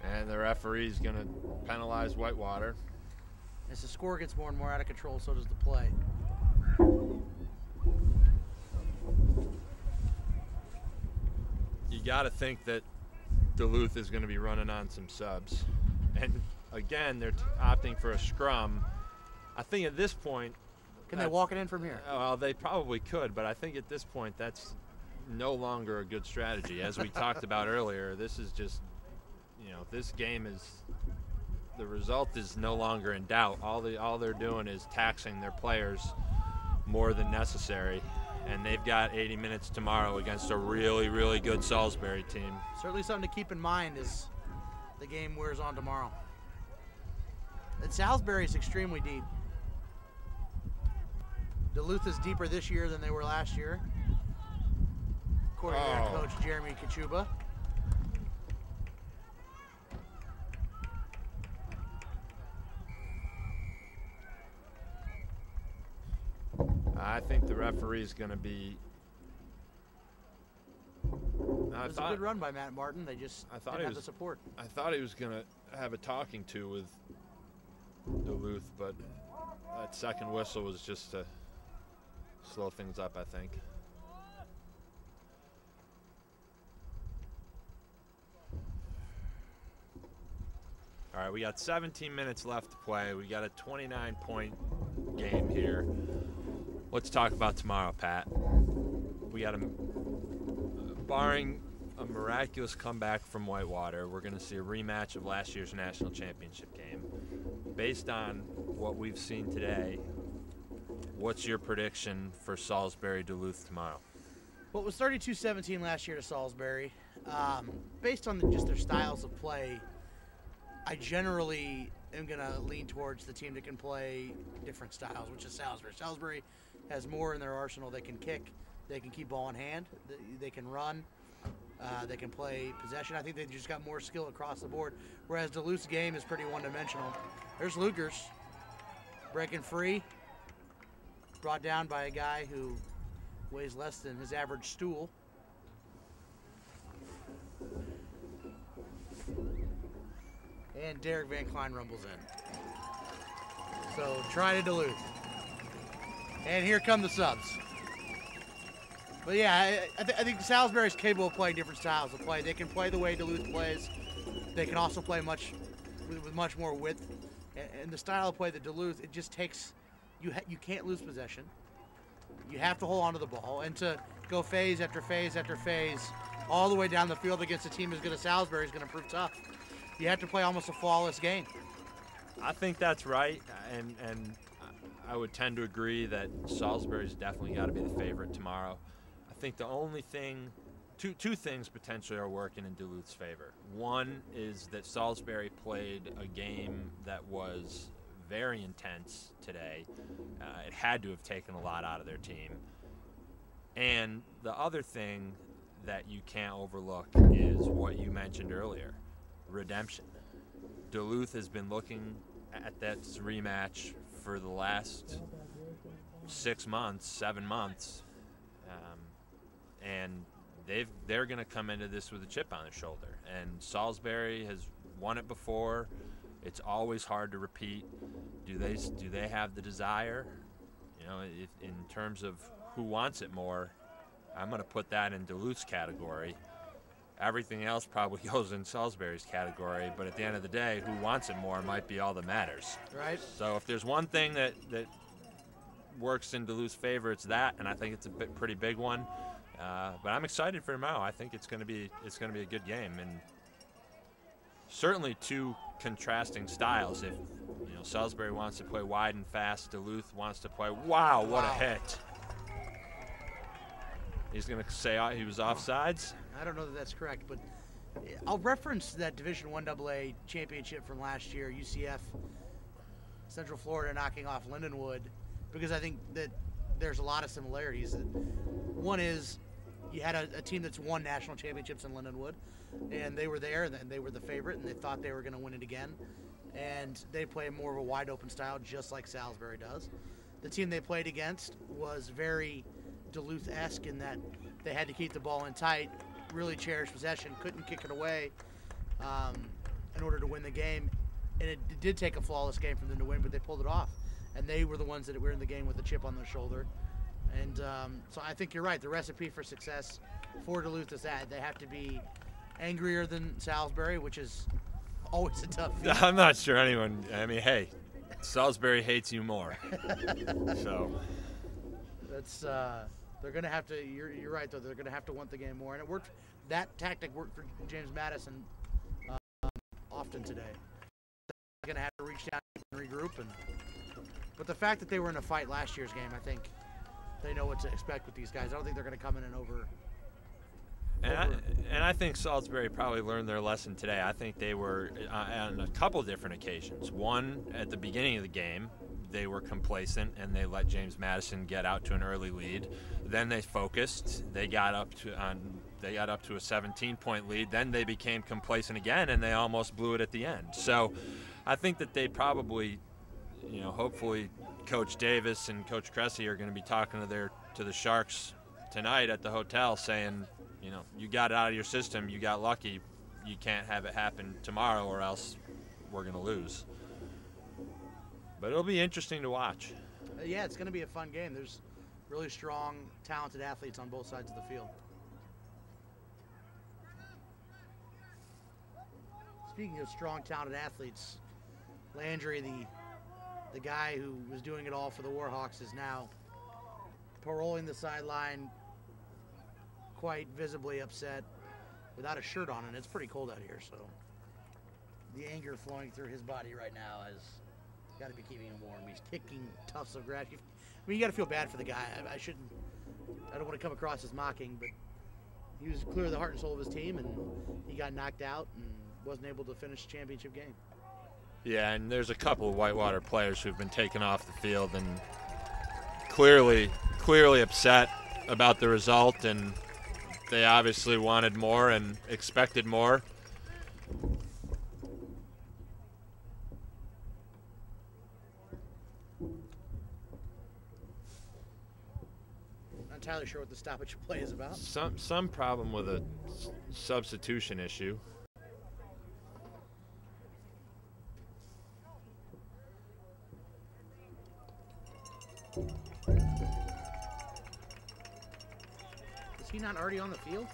And the referee's going to penalize Whitewater. As the score gets more and more out of control, so does the play. You got to think that Duluth is going to be running on some subs. And again, they're opting for a scrum. I think at this point... Can they walk it in from here? Well, they probably could, but I think at this point that's no longer a good strategy. As we talked about earlier, this is just, this game is, the result is no longer in doubt. All they're doing is taxing their players more than necessary, and they've got 80 minutes tomorrow against a really, really good Salisbury team. Certainly something to keep in mind as the game wears on tomorrow. And Salisbury is extremely deep. Duluth is deeper this year than they were last year, according to their coach, Jeremy Kachuba. I think the referee's going to be... It was a good run by Matt Martin. They just didn't have the support. I thought he was going to have a talking to with Duluth, but that second whistle was just to slow things up, I think. All right, we got 17 minutes left to play. We got a 29-point game here. Let's talk about tomorrow, Pat. We got barring a miraculous comeback from Whitewater, we're going to see a rematch of last year's national championship game. Based on what we've seen today, what's your prediction for Salisbury-Duluth tomorrow? Well, it was 32-17 last year to Salisbury. Based on just their styles of play, I generally am going to lean towards the team that can play different styles, which is Salisbury. Salisbury has more in their arsenal. They can kick, they can keep ball in hand, they can run, they can play possession. I think they've just got more skill across the board, whereas Duluth's game is pretty one-dimensional. There's Lugers breaking free, brought down by a guy who weighs less than his average stool. And Derek Van Klein rumbles in. So try to Duluth. And here come the subs. But yeah, I think Salisbury is capable of playing different styles of play. They can play the way Duluth plays. They can also play with much more width. And the style of play that Duluth, it just takes, you can't lose possession. You have to hold on to the ball. And to go phase after phase after phase all the way down the field against a team as good as Salisbury is going to prove tough. You have to play almost a flawless game. I think that's right, and I would tend to agree that Salisbury's definitely got to be the favorite tomorrow. I think the only thing, two things potentially are working in Duluth's favor. One is that Salisbury played a game that was very intense today. It had to have taken a lot out of their team. And the other thing that you can't overlook is what you mentioned earlier. Redemption. Duluth has been looking at that rematch for the last 6 months, 7 months, and they're going to come into this with a chip on their shoulder. And Salisbury has won it before. It's always hard to repeat. Do they have the desire? You know, in terms of who wants it more, I'm going to put that in Duluth's category. Everything else probably goes in Salisbury's category, but at the end of the day, who wants it more might be all that matters. Right. So if there's one thing that works in Duluth's favor, it's that, and I think it's a pretty big one. But I'm excited for tomorrow. I think it's going to be a good game, and certainly two contrasting styles. If Salisbury wants to play wide and fast, Duluth wants to play. Wow, what a hit! He's going to say he was offsides. I don't know that that's correct, but I'll reference that Division I AA championship from last year, UCF, Central Florida knocking off Lindenwood, because I think that there's a lot of similarities. One is you had a team that's won national championships in Lindenwood, and they were there, and they were the favorite, and they thought they were going to win it again. And they play more of a wide-open style, just like Salisbury does. The team they played against was very Duluth-esque in that they had to keep the ball in tight, really cherish possession, couldn't kick it away in order to win the game. And it did take a flawless game for them to win, but they pulled it off. And they were the ones that were in the game with a chip on their shoulder. And so I think you're right. The recipe for success for Duluth is that they have to be angrier than Salisbury, which is always a tough feat. I'm not sure anyone. I mean, hey, Salisbury hates you more. So that's they're going to have to. You're right though. They're going to have to want the game more, and it worked. That tactic worked for James Madison often today. They're going to have to reach down and regroup, but the fact that they were in a fight last year's game, I think they know what to expect with these guys. I don't think they're going to come in and over. And I think Salisbury probably learned their lesson today. I think they were on a couple different occasions. One, at the beginning of the game, they were complacent and they let James Madison get out to an early lead. Then they focused. They got up to a 17-point lead. Then they became complacent again, and they almost blew it at the end. So I think that they probably, hopefully Coach Davis and Coach Cressy are going to be talking to the Sharks tonight at the hotel, saying, you got it out of your system, you got lucky, you can't have it happen tomorrow or else we're going to lose. But it'll be interesting to watch. Yeah, it's going to be a fun game. There's really strong, talented athletes on both sides of the field. Speaking of strong, talented athletes, Landry, the guy who was doing it all for the Warhawks, is now paroling the sideline, quite visibly upset, without a shirt on, and it's pretty cold out here, so the anger flowing through his body right now has got to be keeping him warm. He's kicking tufts of grass. You got to feel bad for the guy. I don't want to come across as mocking, but he was clearly the heart and soul of his team, and he got knocked out and wasn't able to finish the championship game. Yeah, and there's a couple of Whitewater players who've been taken off the field and clearly upset about the result, and they obviously wanted more and expected more. Not entirely sure what the stoppage play is about. Some problem with a substitution issue. Is he not already on the field?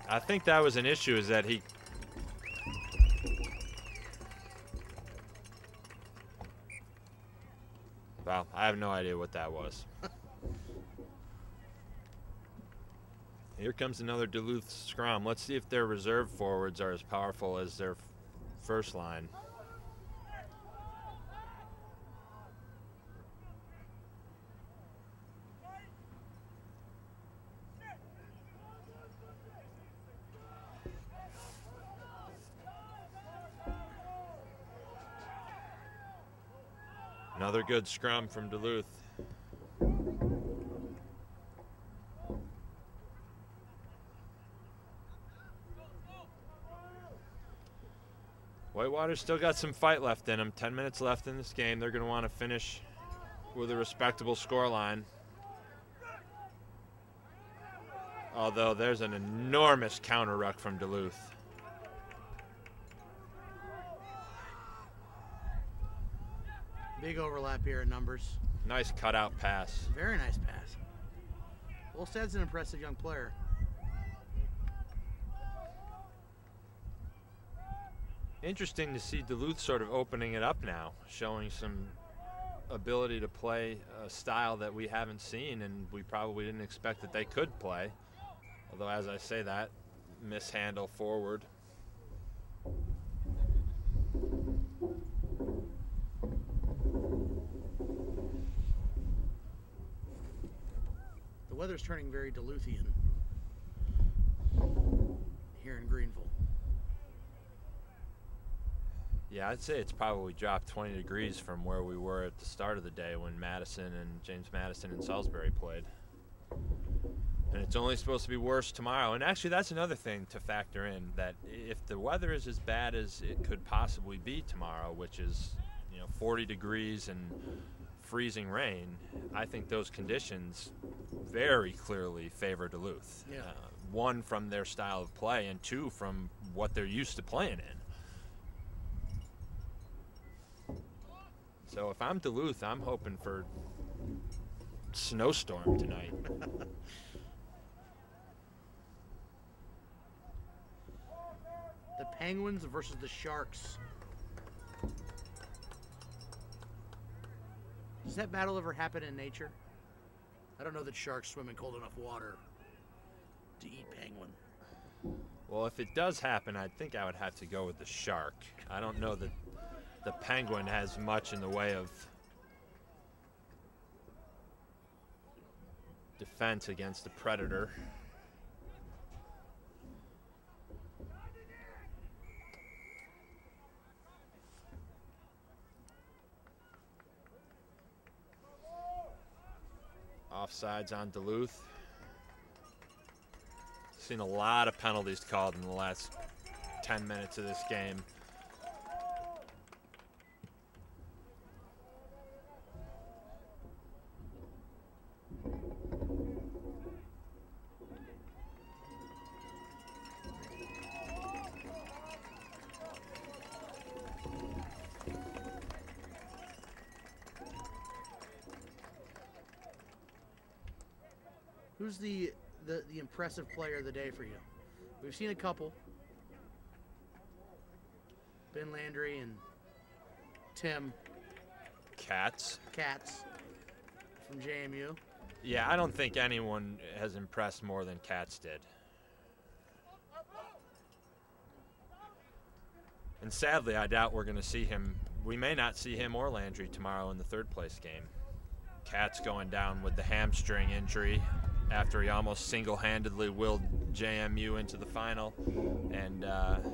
I think that was an issue, is that he... Well, I have no idea what that was. Here comes another Duluth scrum. Let's see if their reserve forwards are as powerful as their first line. Another good scrum from Duluth. Whitewater's still got some fight left in them. 10 minutes left in this game. They're going to want to finish with a respectable scoreline. Although there's an enormous counter ruck from Duluth. Big overlap here in numbers. Nice cutout pass. Very nice pass. Olsted's an impressive young player. Interesting to see Duluth sort of opening it up now, showing some ability to play a style that we haven't seen and we probably didn't expect that they could play. Although, as I say that, mishandle forward. The weather's turning very Duluthian here in Greenville. Yeah, I'd say it's probably dropped 20 degrees from where we were at the start of the day when Madison and James Madison and Salisbury played. And it's only supposed to be worse tomorrow. And actually, that's another thing to factor in, that if the weather is as bad as it could possibly be tomorrow, which is, 40 degrees and freezing rain, I think those conditions very clearly favor Duluth. Yeah. One, from their style of play, and two, from what they're used to playing in. So if I'm Duluth, I'm hoping for snowstorm tonight. The Penguins versus the Sharks. Does that battle ever happen in nature? I don't know that sharks swim in cold enough water to eat penguin. Well, if it does happen, I think I would have to go with the shark. I don't know that the penguin has much in the way of defense against the predator. Offsides on Duluth. Seen a lot of penalties called in the last 10 minutes of this game. Who's the impressive player of the day for you? We've seen a couple. Ben Landry and Tim Katz from JMU. Yeah, I don't think anyone has impressed more than Katz did. And sadly, I doubt we're going to see him. We may not see him or Landry tomorrow in the third place game. Katz going down with the hamstring injury after he almost single-handedly willed JMU into the final, and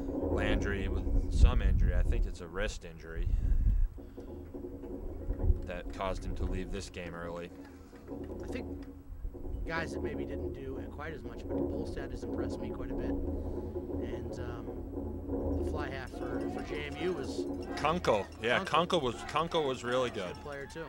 Landry with some injury. I think it's a wrist injury that caused him to leave this game early. I think guys that maybe didn't do quite as much, but Bolstad has impressed me quite a bit. And the fly half for JMU was Kunkel. Yeah, Kunkel was really good. Player too.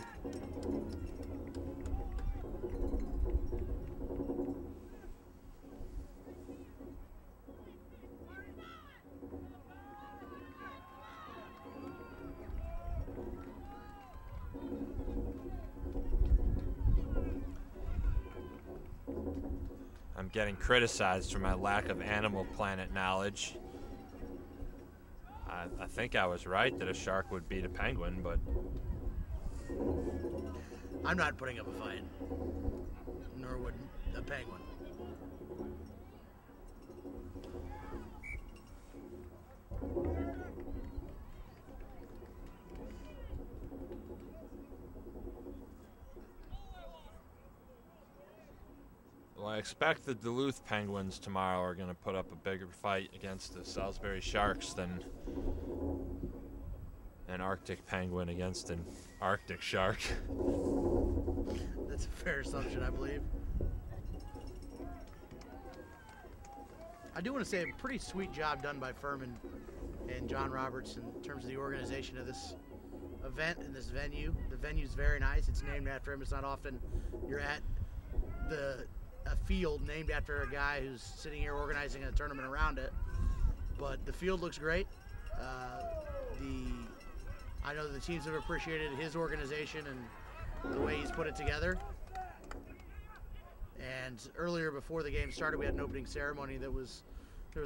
I'm getting criticized for my lack of Animal Planet knowledge. I think I was right that a shark would beat a penguin, but I'm not putting up a fight, nor would a penguin. Well, I expect the Duluth Penguins tomorrow are going to put up a bigger fight against the Salisbury Sharks than an Arctic penguin against an Arctic shark. That's a fair assumption, I believe. I do want to say a pretty sweet job done by Furman and John Roberts in terms of the organization of this event and this venue. The venue's very nice. It's named after him. It's not often you're at a field named after a guy who's sitting here organizing a tournament around it. But the field looks great. I know the teams have appreciated his organization and the way he's put it together. And earlier, before the game started, we had an opening ceremony there was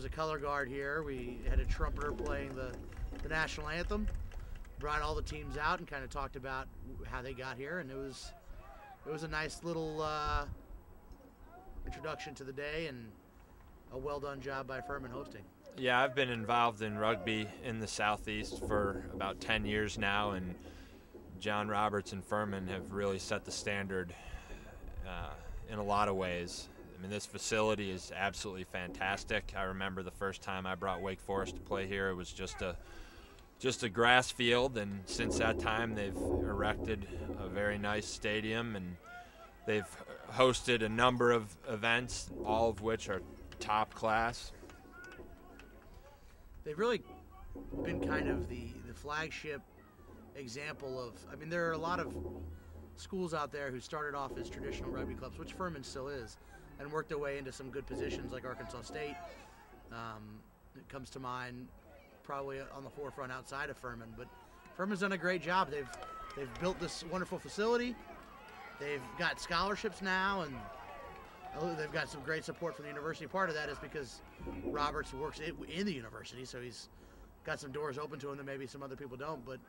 a color guard here. We had a trumpeter playing the national anthem, brought all the teams out and kind of talked about how they got here, and it was a nice little introduction to the day and a well done job by Furman hosting. Yeah, I've been involved in rugby in the Southeast for about 10 years now, and John Roberts and Furman have really set the standard in a lot of ways. I mean, this facility is absolutely fantastic. I remember the first time I brought Wake Forest to play here, it was just a grass field, and since that time they've erected a very nice stadium, and they've hosted a number of events, all of which are top class. They've really been kind of the flagship example of, I mean, there are a lot of schools out there who started off as traditional rugby clubs, which Furman still is, and worked their way into some good positions like Arkansas State. It comes to mind probably on the forefront outside of Furman, but Furman's done a great job. They've built this wonderful facility. They've got scholarships now, and they've got some great support from the university. Part of that is because Roberts works in the university, so he's got some doors open to him that maybe some other people don't, but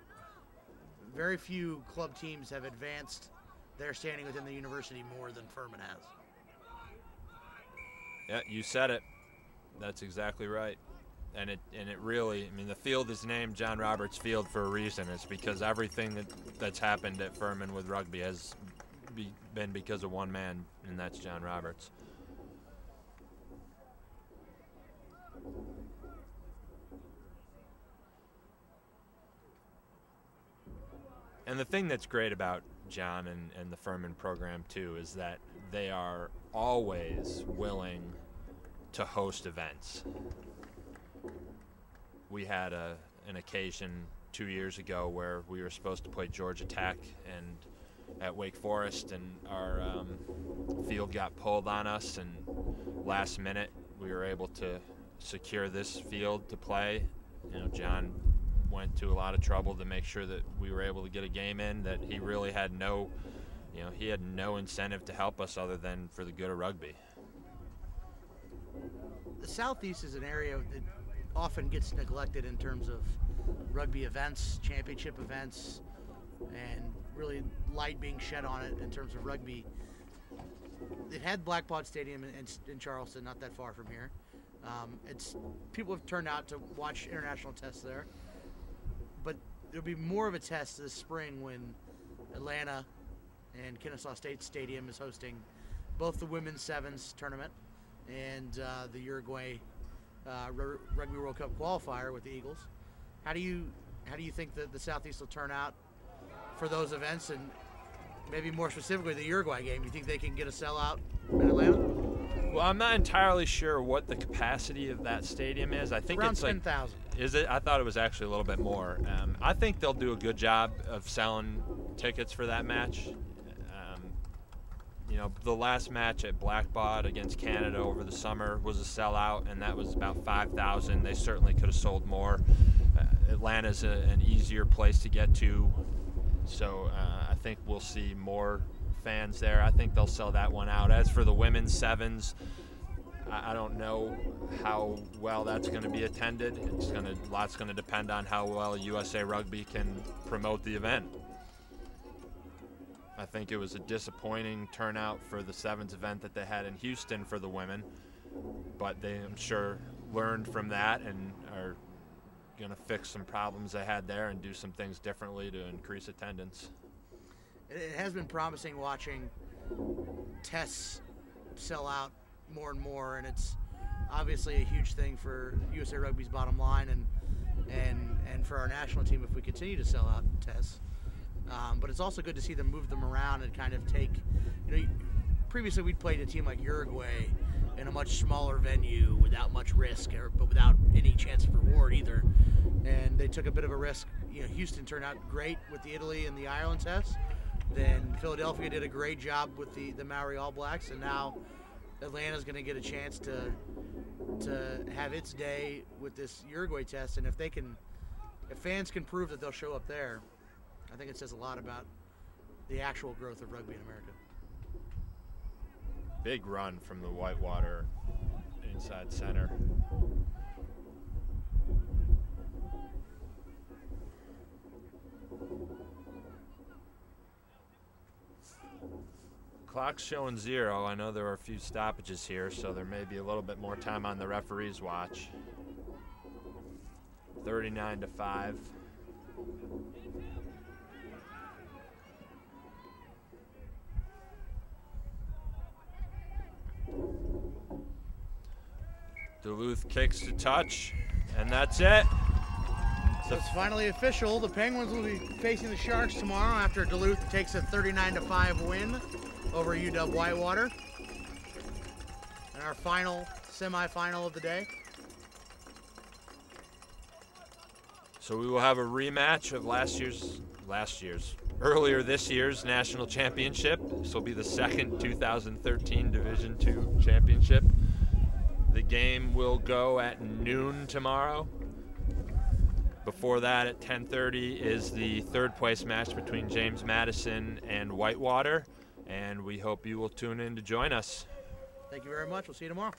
very few club teams have advanced their standing within the university more than Furman has. Yeah, you said it. That's exactly right. And it really, I mean, the field is named John Roberts Field for a reason. It's because everything that's happened at Furman with rugby has been because of one man, and that's John Roberts. And the thing that's great about John and the Furman program too is that they are always willing to host events. We had an occasion 2 years ago where we were supposed to play Georgia Tech and at Wake Forest, and our field got pulled on us, and last minute we were able to secure this field to play. You know, John went to a lot of trouble to make sure that we were able to get a game in that he really had no incentive to help us other than for the good of rugby. The Southeast is an area that often gets neglected in terms of rugby events, championship events, and really light being shed on it in terms of rugby. It had Blackbaud Stadium in Charleston, not that far from here. People have turned out to watch international tests there, but there'll be more of a test this spring when Atlanta and Kennesaw State Stadium is hosting both the women's sevens tournament and the Uruguay Rugby World Cup qualifier with the Eagles. How do you think that the Southeast will turn out for those events, and maybe more specifically the Uruguay game? You think they can get a sellout in Atlanta? Well, I'm not entirely sure what the capacity of that stadium is. I think around it's 10,000. Is it? I thought it was actually a little bit more. I think they'll do a good job of selling tickets for that match. You know, the last match at Blackbaud against Canada over the summer was a sellout, and that was about 5,000. They certainly could have sold more. Atlanta's an easier place to get to, so I think we'll see more fans there. I think they'll sell that one out. As for the women's sevens, I don't know how well that's going to be attended. Lots going to depend on how well USA Rugby can promote the event. I think it was a disappointing turnout for the sevens event that they had in Houston for the women, but they, I'm sure, learned from that and are going to fix some problems they had there and do some things differently to increase attendance. It has been promising watching tests sell out more and more, and it's obviously a huge thing for USA Rugby's bottom line and for our national team if we continue to sell out tests. But it's also good to see them move them around and kind of take, you know, previously we'd played a team like Uruguay in a much smaller venue without much risk, but without any chance of reward either. And they took a bit of a risk. You know, Houston turned out great with the Italy and the Ireland tests. Then Philadelphia did a great job with the Maori All Blacks, and now Atlanta's going to get a chance to have its day with this Uruguay test. And if fans can prove that they'll show up there, I think it says a lot about the actual growth of rugby in America. Big run from the Whitewater inside center. Clock's showing 0. I know there are a few stoppages here, so there may be a little bit more time on the referee's watch. 39-5. Duluth kicks to touch, and that's it. So it's finally official. The Penguins will be facing the Sharks tomorrow after Duluth takes a 39-5 win over UW Whitewater. And our final semi-final of the day. So we will have a rematch of earlier this year's national championship. This will be the second 2013 Division II championship. The game will go at noon tomorrow. Before that, at 10:30, is the third place match between James Madison and Whitewater, and we hope you will tune in to join us. Thank you very much. We'll see you tomorrow.